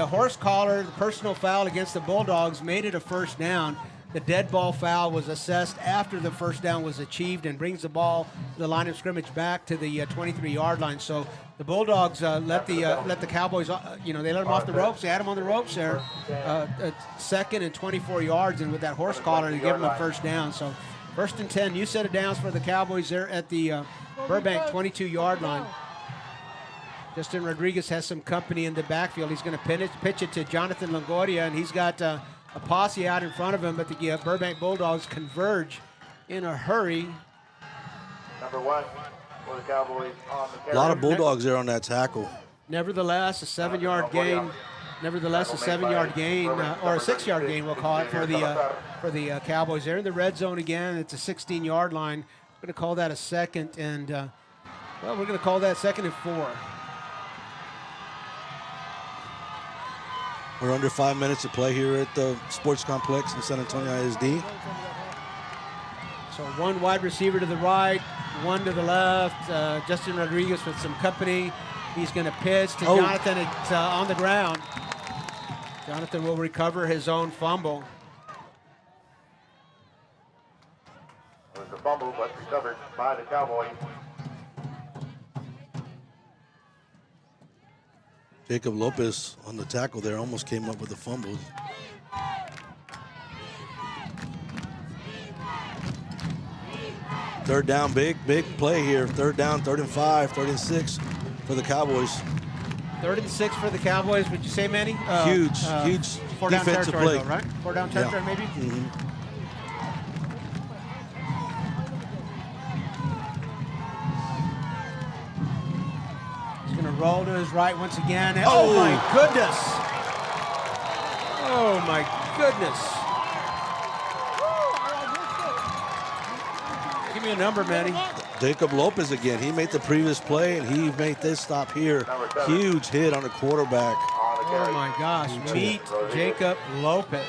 horse collar, the personal foul against the Bulldogs made it a first down. The dead ball foul was assessed after the first down was achieved and brings the ball, the line of scrimmage, back to the 23-yard line. So the Bulldogs let the Cowboys, they let them off the ropes. They had them on the ropes there. 2nd and 24 yards, and with that horse collar, they give them a first down. So 1st and 10, new set of downs for the Cowboys there at the Burbank 22-yard line. Justin Rodriguez has some company in the backfield. He's going to pitch it to Jonathan Longoria, and he's got a posse out in front of him, but the Burbank Bulldogs converge in a hurry. Number 1 for the Cowboys on the carry. A lot of Bulldogs there on that tackle. Nevertheless, a 7-yard gain. Nevertheless, a 7-yard gain, or a 6-yard gain, we'll call it, for the Cowboys. They're in the red zone again. It's a 16-yard line. We're going to call that a second, and we're going to call that 2nd and 4. We're under 5 minutes to play here at the sports complex in San Antonio ISD. So one wide receiver to the right, one to the left. Justin Rodriguez with some company. He's going to pitch to Jonathan. It's on the ground. Jonathan will recover his own fumble. the fumble, but recovered by the Cowboys. Jacob Lopez on the tackle there almost came up with a fumble. Third down, big play here. Third down, 3rd and 5, 3rd and 6 for the Cowboys. 3rd and 6 for the Cowboys. Would you say, Manny? Huge Four down defensive territory, play. though, right? 4 down territory, maybe? Mm-hmm. He's going to roll to his right once again. Oh, my goodness. Oh, my goodness. Give me a number, Manny. Jacob Lopez again. He made the previous play, and he made this stop here. Huge hit on the quarterback. Oh, my gosh. Meet Jacob Lopez.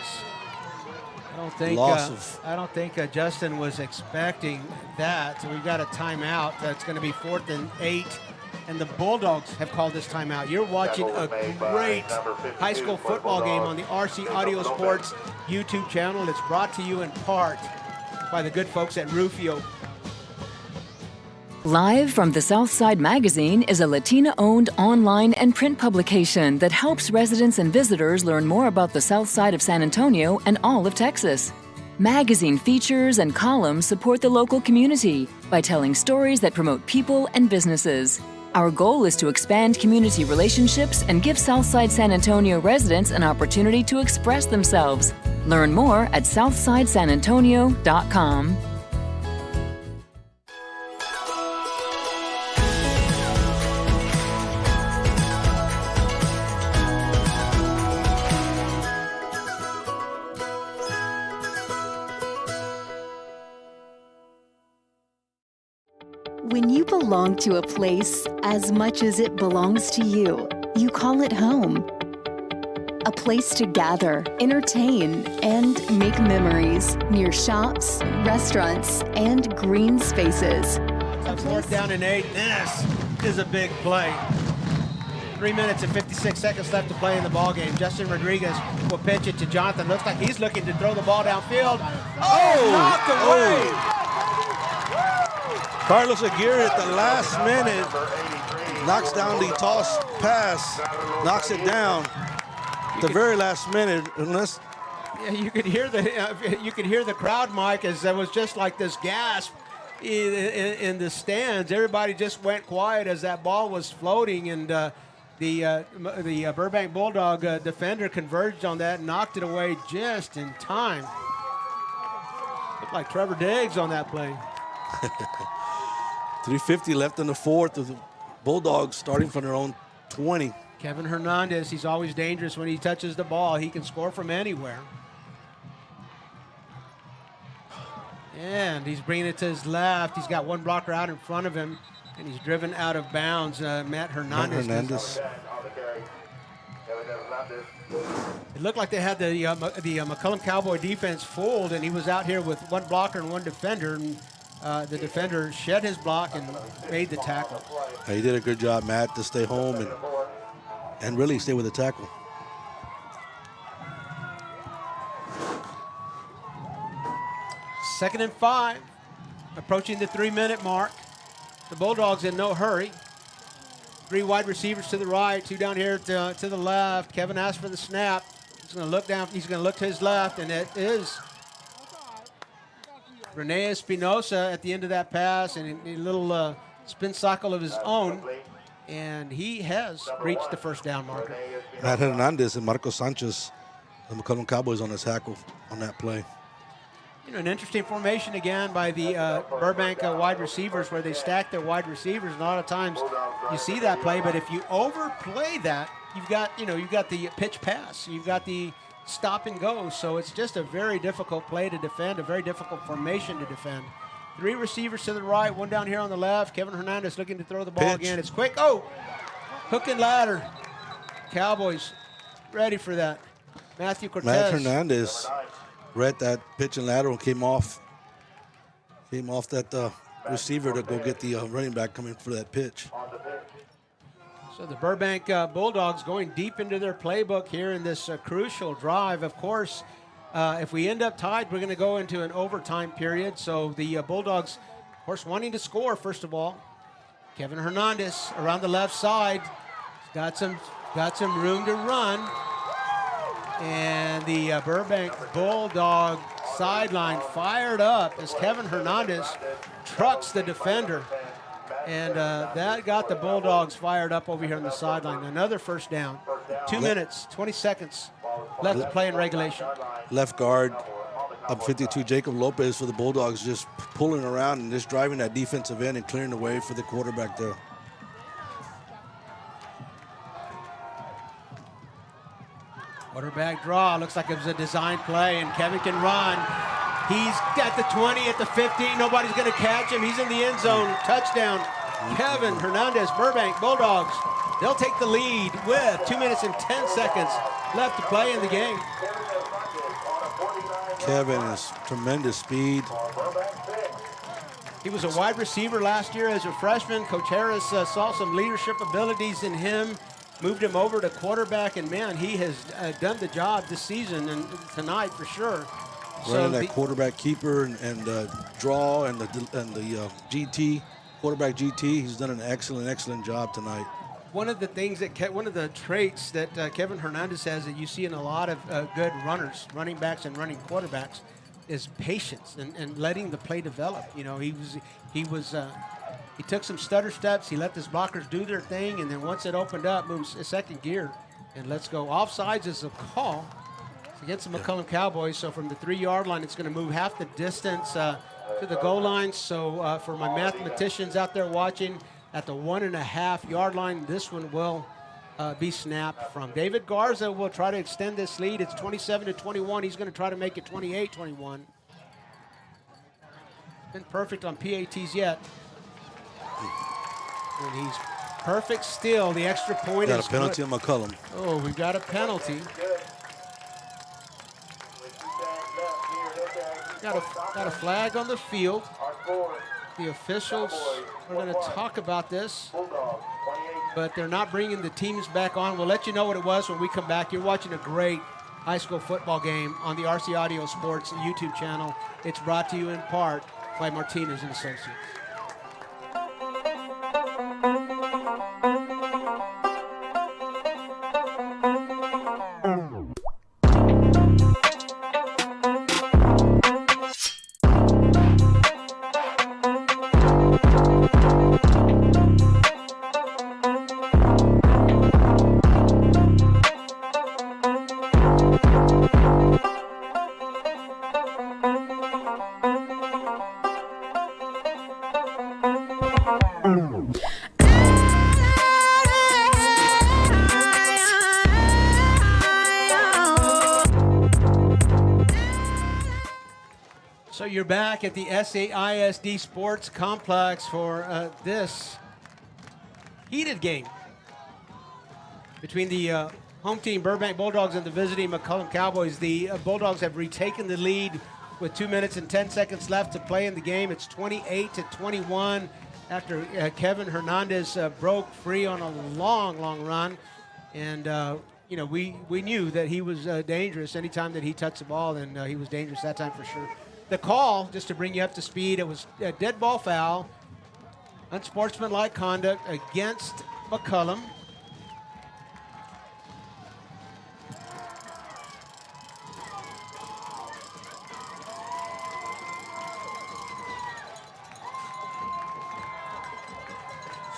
I don't think Justin was expecting that. So we've got a timeout. That's going to be 4th and 8. And the Bulldogs have called this timeout. You're watching a great high school football game on the RC Audio Sports YouTube channel. It's brought to you in part by the good folks at Rufio. Live from the Southside Magazine is a Latina-owned online and print publication that helps residents and visitors learn more about the South Side of San Antonio and all of Texas. Magazine features and columns support the local community by telling stories that promote people and businesses. Our goal is to expand community relationships and give Southside San Antonio residents an opportunity to express themselves. Learn more at southsidesanantonio.com. When you belong to a place as much as it belongs to you, you call it home. A place to gather, entertain, and make memories near shops, restaurants, and green spaces. 4th down and 8. This is a big play. 3 minutes and 56 seconds left to play in the ball game. Justin Rodriguez will pitch it to Jonathan. Looks like he's looking to throw the ball downfield. Knocked away. Carlos Aguirre at the last minute knocks down the toss pass, knocks it down at the very last minute. Unless you could hear the crowd, Mike, as there was just like this gasp in the stands. Everybody just went quiet as that ball was floating, and the Burbank Bulldog defender converged on that and knocked it away just in time. Looked like Trevor Diggs on that play. 3:50 left in the 4th. The Bulldogs starting from their own 20. Kevin Hernandez, he's always dangerous when he touches the ball. He can score from anywhere. And he's bringing it to his left. He's got one blocker out in front of him, and he's driven out of bounds. Matt Hernandez. It looked like they had the McCollum Cowboy defense fooled, and he was out here with one blocker and one defender. And the defender shed his block and made the tackle. He did a good job, Matt, to stay home and really stay with the tackle. Second and 5, approaching the 3-minute mark. The Bulldogs in no hurry. 3 wide receivers to the right, 2 down here to the left. Kevin asked for the snap. He's going to look down. He's going to look to his left, and it is Rene Espinosa at the end of that pass, and a little spin cycle of his own, and he has reached the 1st down marker. Matt Hernandez and Marco Sanchez, the McCollum Cowboys on the tackle on that play. You know, an interesting formation again by the Burbank wide receivers, where they stack their wide receivers. And a lot of times you see that play, but if you overplay that, you've got the pitch pass, you've got the stop and go. So it's just a very difficult play to defend, a very difficult formation to defend. 3 receivers to the right, 1 down here on the left. Kevin Hernandez looking to throw the ball again. It's quick. Oh, hook and ladder. Cowboys ready for that. Matthew Cortez. Matt Hernandez read that pitch and lateral, came off that receiver to go get the running back coming for that pitch. So the Burbank Bulldogs going deep into their playbook here in this crucial drive. Of course, If we end up tied, we're going to go into an overtime period. So the Bulldogs, of course, wanting to score, first of all. Kevin Hernandez around the left side. Got some room to run. And the Burbank Bulldog sideline fired up as Kevin Hernandez trucks the defender. And that got the Bulldogs fired up over here on the sideline. Another first down. 2 minutes, 20 seconds left to play in regulation. Left guard, 52, Jacob Lopez for the Bulldogs, just pulling around and just driving that defensive end and clearing the way for the quarterback there. Quarterback draw. Looks like it was a design play, and Kevin can run. He's at the 20, at the 15. Nobody's going to catch him. He's in the end zone. Touchdown. Kevin Hernandez, Burbank Bulldogs. They'll take the lead with 2 minutes and 10 seconds left to play in the game. Kevin has tremendous speed. He was a wide receiver last year as a freshman. Coach Harris saw some leadership abilities in him, moved him over to quarterback, and man, he has done the job this season and tonight for sure. Running that quarterback keeper and draw and the GT, quarterback GT, he's done an excellent job tonight. One of the things that one of the traits that Kevin Hernandez has that you see in a lot of good runners, running backs and running quarterbacks, is patience and letting the play develop. You know, he took some stutter steps. He let his blockers do their thing, and then once it opened up, moves a second gear, and let's go. Offsides is a call. It's against the McCollum Cowboys. So from the 3-yard line, it's going to move half the distance to the goal line. So for my mathematicians out there watching, at the 1.5-yard line, this one will be snapped from. David Garza will try to extend this lead. It's 27-21. He's going to try to make it 28-21. Been perfect on PATs yet. And he's perfect still. The extra point got is a penalty good. on McCollum. Oh, we've got a penalty. Got a flag on the field. The officials are going to talk about this, but they're not bringing the teams back on. We'll let you know what it was when we come back. You're watching a great high school football game on the RC Audio Sports YouTube channel. It's brought to you in part by Martinez and Associates. So you're back at the SAISD Sports Complex for this heated game between the home team Burbank Bulldogs and the visiting McCollum Cowboys. The Bulldogs have retaken the lead with 2 minutes and 10 seconds left to play in the game. It's 28-21 after Kevin Hernandez broke free on a long run. And, you know, we knew that he was dangerous anytime that he touched the ball, and he was dangerous that time for sure. The call, just to bring you up to speed, it was a dead ball foul, unsportsmanlike conduct against McCollum.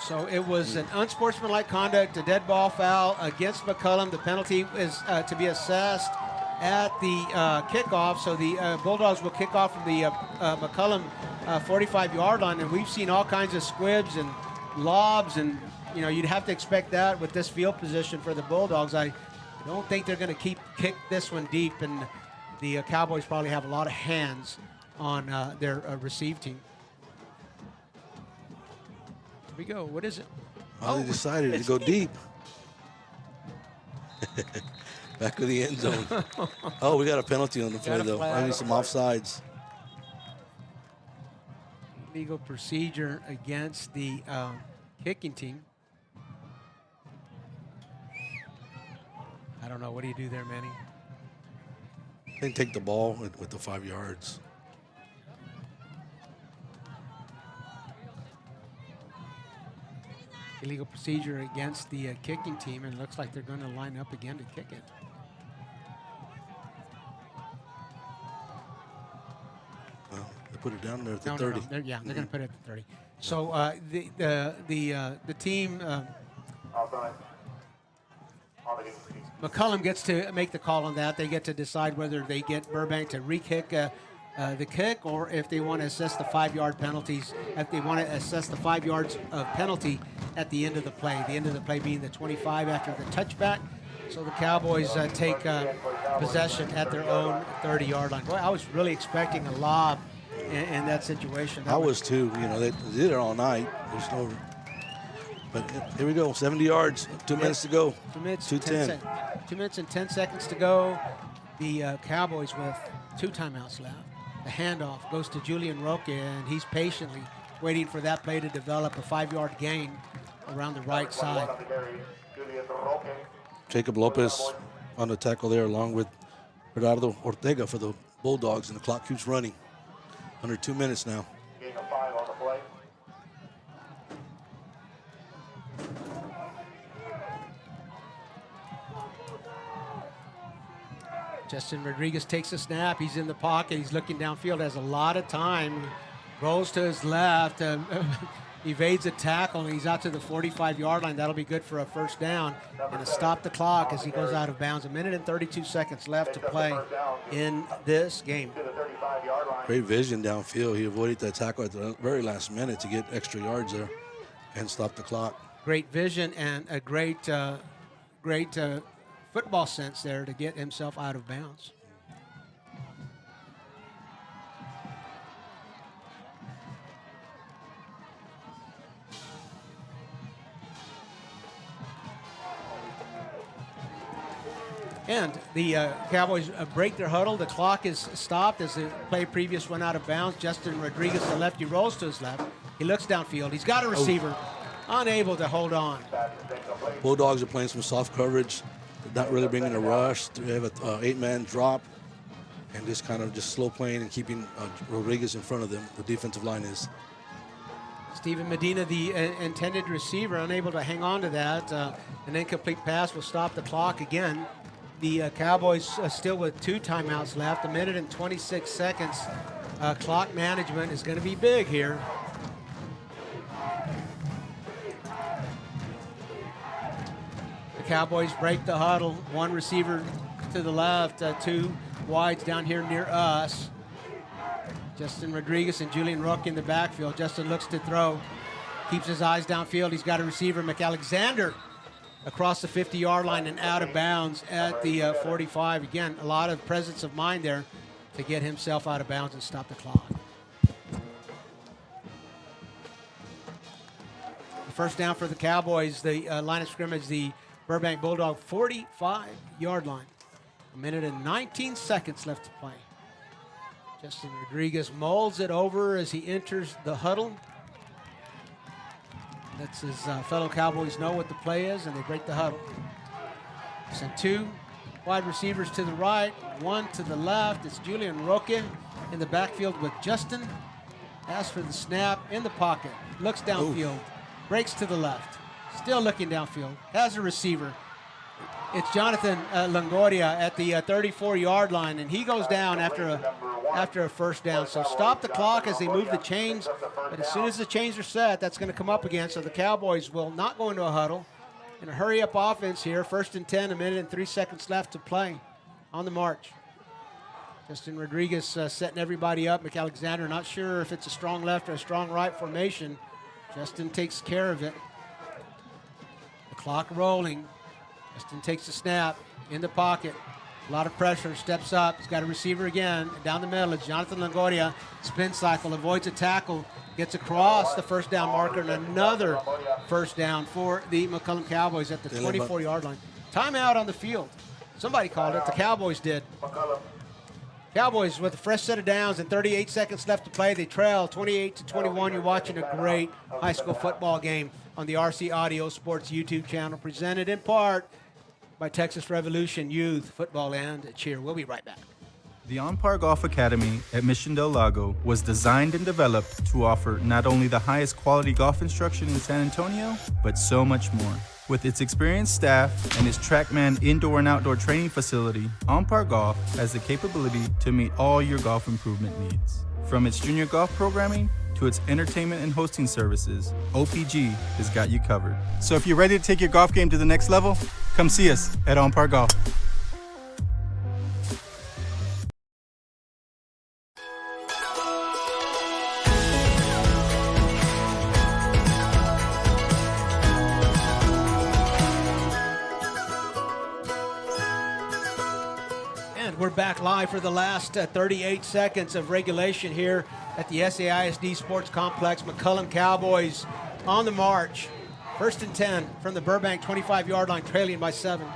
So it was an unsportsmanlike conduct, a dead ball foul against McCollum. The penalty is to be assessed at the kickoff. So the Bulldogs will kick off from the McCollum 45-yard line. And we've seen all kinds of squibs and lobs, and you know, you'd have to expect that with this field position for the Bulldogs. I don't think they're going to kick this one deep, and the Cowboys probably have a lot of hands on their receive team. Here we go. What is it? Well, they decided to go deep. Back of the end zone. Oh, we got a penalty on the play, though. I need some offsides. Legal procedure against the kicking team. I don't know. What do you do there, Manny? They can take the ball with the 5 yards. Illegal procedure against the kicking team, and it looks like they're going to line up again to kick it. Well, they put it down there at the No, 30. no, they're going to put it at the 30. So the team, McCollum gets to make the call on that. They get to decide whether they get Burbank to re-kick the kick, or if they want to assess the 5-yard penalties, if they want to assess the 5 yards of penalty at the end of the play. The end of the play being the 25 after the touchback. So the Cowboys take possession at their own 30-yard line. Boy, I was really expecting a lob in that situation. I was too. You know, they did it all night. There's no. But here we go. 70 yards. 2 minutes to go. 2 minutes. 2:10. 2 minutes and 10 seconds to go. The Cowboys with 2 timeouts left. The handoff goes to Julian Roque, and he's patiently waiting for that play to develop, a 5-yard gain around the right side. Jacob Lopez on the tackle there, along with Gerardo Ortega for the Bulldogs, and the clock keeps running. Under 2 minutes now. Gain of 5 on the play. Justin Rodriguez takes a snap. He's in the pocket. He's looking downfield. Has a lot of time. Rolls to his left. Evades a tackle, and he's out to the 45-yard line. That'll be good for a first down. And to stop the clock as he goes out of bounds. 1 minute and 32 seconds left to play in this game. Great vision downfield. He avoided that tackle at the very last minute to get extra yards there and stop the clock. Great vision and a great football sense there to get himself out of bounds. And the Cowboys break their huddle. The clock is stopped as the play previous went out of bounds. Justin Rodriguez, the lefty, rolls to his left. He looks downfield. He's got a receiver, unable to hold on. Bulldogs are playing some soft coverage. They're not really bringing a rush. They have an 8-man drop and just kind of just slow playing and keeping Rodriguez in front of them. The defensive line is. Stephen Medina, the intended receiver, unable to hang on to that. An incomplete pass will stop the clock again. The Cowboys still with 2 timeouts left, 1 minute and 26 seconds. Clock management is going to be big here. The Cowboys break the huddle. 1 receiver to the left, 2 wides down here near us. Justin Rodriguez and Julian Roque in the backfield. Justin looks to throw, keeps his eyes downfield. He's got a receiver, McAlexander, across the 50-yard line and out of bounds at the 45. Again, a lot of presence of mind there to get himself out of bounds and stop the clock. First down for the Cowboys. The line of scrimmage, the Burbank Bulldog 45-yard line. 1 minute and 19 seconds left to play. Justin Rodriguez molds it over as he enters the huddle. Lets his fellow Cowboys know what the play is, and they break the huddle. Send 2 wide receivers to the right, 1 to the left. It's Julian Roque in the backfield with Justin. Asks for the snap in the pocket. Looks downfield. Breaks to the left. Still looking downfield. Has a receiver. It's Jonathan Longoria at the 34-yard line, and he goes down after a first down. So stop the clock as they move the chains. But as soon as the chains are set, that's going to come up again. So the Cowboys will not go into a huddle. In a hurry-up offense here, 1st and 10, 1 minute and 3 seconds left to play on the march. Justin Rodriguez setting everybody up. McAlexander not sure if it's a strong left or a strong right formation. Justin takes care of it. The clock rolling. Justin takes the snap in the pocket. A lot of pressure, steps up. He's got a receiver again. Down the middle, it's Jonathan Longoria. Spin cycle, avoids a tackle. Gets across the first down marker, and another first down for the McCollum Cowboys at the 24-yard line. Timeout on the field. Somebody called it. The Cowboys did. Cowboys with a fresh set of downs and 38 seconds left to play. They trail 28-21. You're watching a great high school football game on the RC Audio Sports YouTube channel, presented in part by Texas Revolution Youth Football and Cheer. We'll be right back. The On-Par Golf Academy at Mission Del Lago was designed and developed to offer not only the highest quality golf instruction in San Antonio, but so much more. With its experienced staff and its TrackMan indoor and outdoor training facility, On-Par Golf has the capability to meet all your golf improvement needs. From its junior golf programming to its entertainment and hosting services, OPG has got you covered. So if you're ready to take your golf game to the next level, come see us at On-Par Golf. We're back live for the last 38 seconds of regulation here at the SAISD Sports Complex. McCollum Cowboys on the march. 1st and 10 from the Burbank 25-yard line, trailing by 7.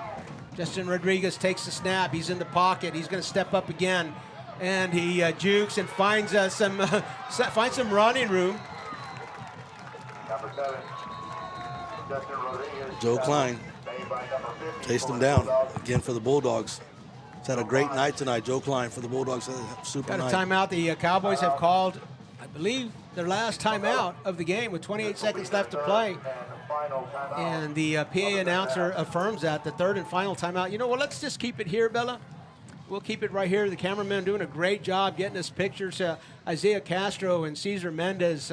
Justin Rodriguez takes the snap. He's in the pocket. He's going to step up again, and he jukes and finds some running room. Number 7, Justin Rodriguez. Joe Klein chased him down again for the Bulldogs. He's had a great night tonight. Joe Klein for the Bulldogs had a super night. Got a timeout. The Cowboys have called, I believe, their last timeout of the game with 28 seconds left to play. And the PA announcer affirms that, the third and final timeout. You know what, let's just keep it here, Bella. We'll keep it right here. The cameramen doing a great job getting us pictures. Isaiah Castro and Cesar Mendez,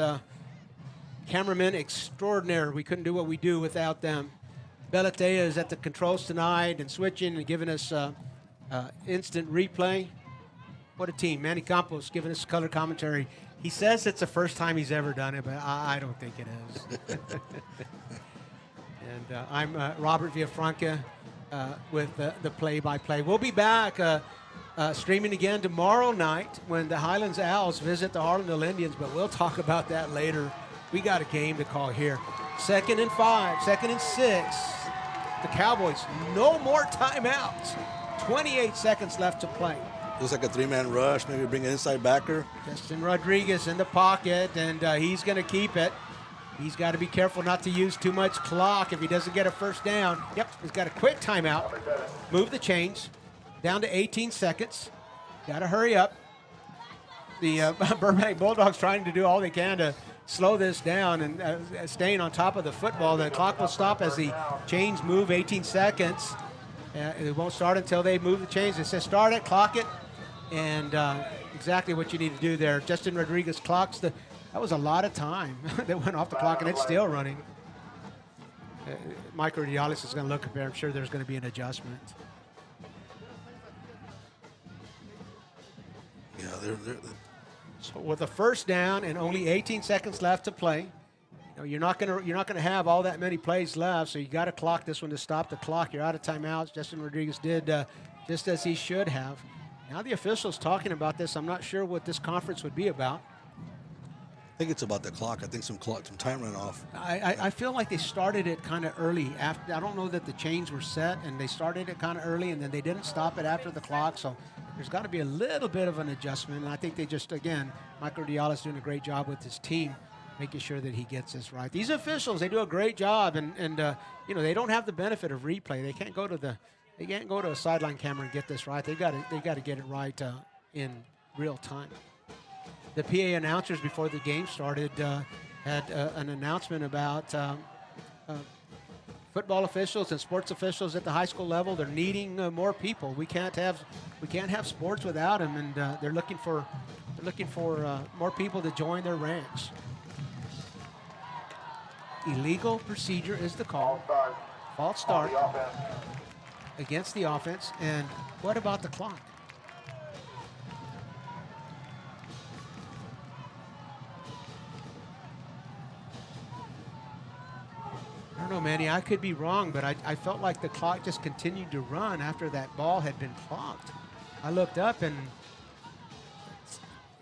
cameramen extraordinary. We couldn't do what we do without them. Bella Tea is at the controls tonight and switching and giving us instant replay. What a team. Manny Campos giving us color commentary. He says it's the first time he's ever done it, but I don't think it is. And I'm Robert Villafranca with the play-by-play. We'll be back streaming again tomorrow night when the Highlands Owls visit the Harlandale Indians, but we'll talk about that later. We got a game to call here. 2nd and 5, 2nd and 6. The Cowboys, no more timeouts. 28 seconds left to play. Looks like a three-man rush, maybe bring an inside backer. Justin Rodriguez in the pocket, and he's going to keep it. He's got to be careful not to use too much clock if he doesn't get a first down. Yep, he's got a quick timeout. Move the chains down to 18 seconds. Got to hurry up. The Burbank Bulldogs trying to do all they can to slow this down and staying on top of the football. The clock will stop as the chains move 18 seconds. It won't start until they move the chains. It says start it, clock it, and exactly what you need to do there. Justin Rodriguez clocks that was a lot of time that went off the clock, and it's still running. Mike Rudialis is going to look up there. I'm sure there's going to be an adjustment. Yeah, they're So with a first down and only 18 seconds left to play, you're not gonna have all that many plays left, so you got to clock this one to stop the clock. You're out of timeouts. Justin Rodriguez did just as he should have. Now the officials talking about this. I'm not sure what this conference would be about. I think it's about the clock. I think some time ran off. I feel like they started it kind of early. I don't know that the chains were set, and they started it kind of early, and then they didn't stop it after the clock. So there's got to be a little bit of an adjustment. And I think they just, again, Michael Diallo is doing a great job with his team, making sure that he gets this right. These officials, they do a great job, and they don't have the benefit of replay. They can't go to a sideline camera and get this right. They got to get it right in real time. The PA announcers before the game started had an announcement about football officials and sports officials at the high school level. They're needing more people. We can't have sports without them, and they're looking for more people to join their ranks. Illegal procedure is the call. False start against the offense. And what about the clock? I don't know, Manny. I could be wrong, but I felt like the clock just continued to run after that ball had been clocked. I looked up, and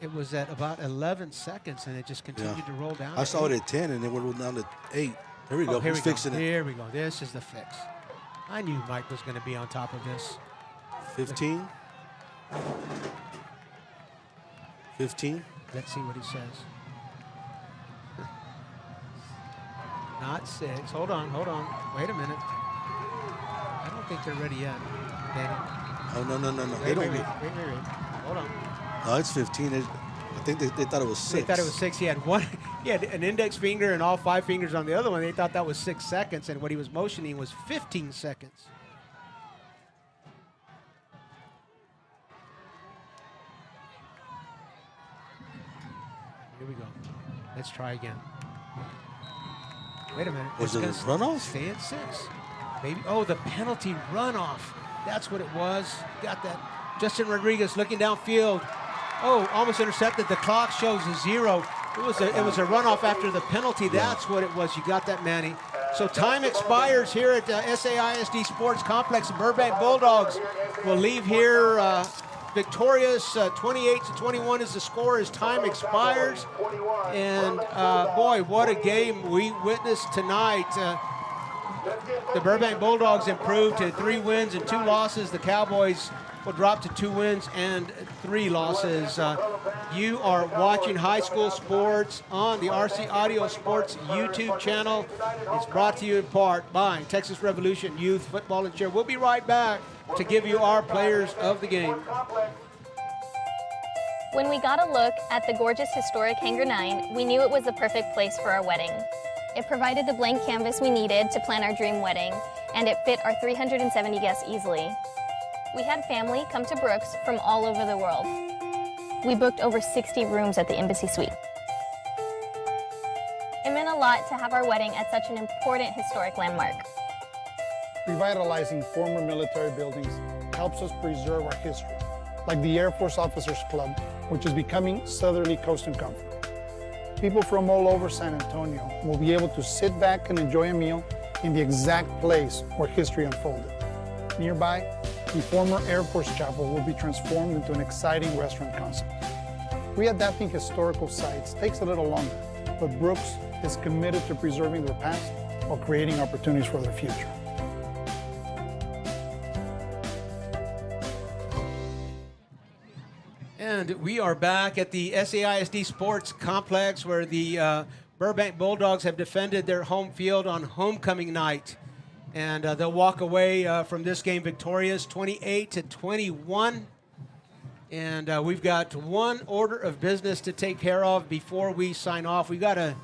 it was at about 11 seconds, and it just continued to roll down. I saw it at 10, and it went down to 8. Here we go. He's fixing it. Here we go. This is the fix. I knew Mike was going to be on top of this. 15. 15. Let's see what he says. Not 6. Hold on. Wait a minute. I don't think they're ready yet, Danny. Oh, no. Wait. Hold on. No, it's 15. I think they thought it was 6. They thought it was 6. He had one. He had an index finger and all 5 fingers on the other one. They thought that was 6 seconds, and what he was motioning was 15 seconds. Here we go. Let's try again. Wait a minute. Was it a runoff? Stay at 6. Maybe. Oh, the penalty runoff. That's what it was. Got that. Justin Rodriguez looking downfield. Oh, almost intercepted. The clock shows a 0. It was a runoff after the penalty. That's what it was. You got that, Manny. So time expires here at SAISD Sports Complex. The Burbank Bulldogs will leave here victorious. 28-21 is the score as time expires. And boy, what a game we witnessed tonight. The Burbank Bulldogs improved to 3 wins and 2 losses. The Cowboys will drop to 2 wins and 3 losses. You are watching high school sports on the RC Audio Sports YouTube channel. It's brought to you in part by Texas Revolution Youth Football and Cheer. We'll be right back to give you our players of the game. When we got a look at the gorgeous historic Hangar 9, we knew it was the perfect place for our wedding. It provided the blank canvas we needed to plan our dream wedding, and it fit our 370 guests easily. We had family come to Brooks from all over the world. We booked over 60 rooms at the Embassy Suite. It meant a lot to have our wedding at such an important historic landmark. Revitalizing former military buildings helps us preserve our history, like the Air Force Officers Club, which is becoming Southerly Coast and Comfort. People from all over San Antonio will be able to sit back and enjoy a meal in the exact place where history unfolded. Nearby, the former Air Force Chapel will be transformed into an exciting restaurant concept. Readapting historical sites takes a little longer, but Brooks is committed to preserving their past while creating opportunities for their future. And we are back at the SAISD Sports Complex where the Burbank Bulldogs have defended their home field on homecoming night. And they'll walk away from this game victorious, 28-21. And we've got one order of business to take care of before we sign off. We've got to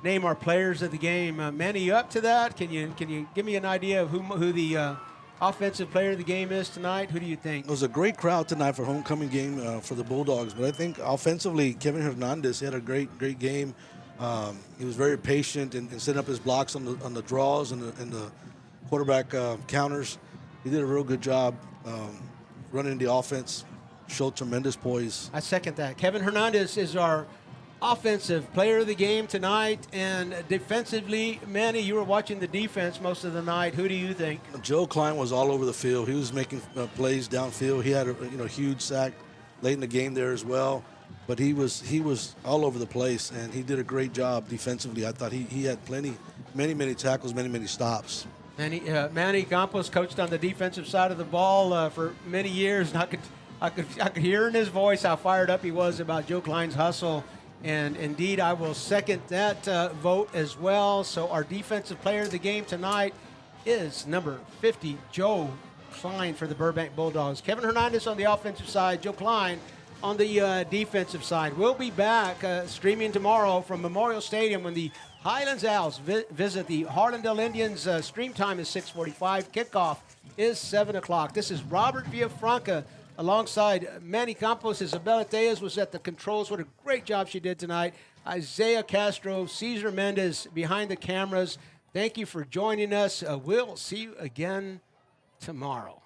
name our players of the game. Manny, you up to that? Can you give me an idea of who the offensive player of the game is tonight? Who do you think? It was a great crowd tonight for homecoming game for the Bulldogs. But I think offensively, Kevin Hernandez had a great game. He was very patient in setting up his blocks on the draws and the quarterback counters. He did a real good job running the offense, showed tremendous poise. I second that. Kevin Hernandez is our offensive player of the game tonight, and defensively, Manny, you were watching the defense most of the night. Who do you think? Joe Klein was all over the field. He was making plays downfield. He had a huge sack late in the game there as well. But he was all over the place, and he did a great job defensively. I thought he had many tackles, many stops. Manny Campos coached on the defensive side of the ball for many years, and I could hear in his voice how fired up he was about Joe Klein's hustle. And indeed, I will second that vote as well. So our defensive player of the game tonight is number 50, Joe Klein for the Burbank Bulldogs. Kevin Hernandez on the offensive side, Joe Klein on the defensive side. We'll be back streaming tomorrow from Memorial Stadium when the Highlands Owls visit the Harlandale Indians. Stream time is 6:45. Kickoff is 7 o'clock. This is Robert Villafranca alongside Manny Campos. Isabella Tejas was at the controls. What a great job she did tonight. Isaiah Castro, Cesar Mendez behind the cameras. Thank you for joining us. We'll see you again tomorrow.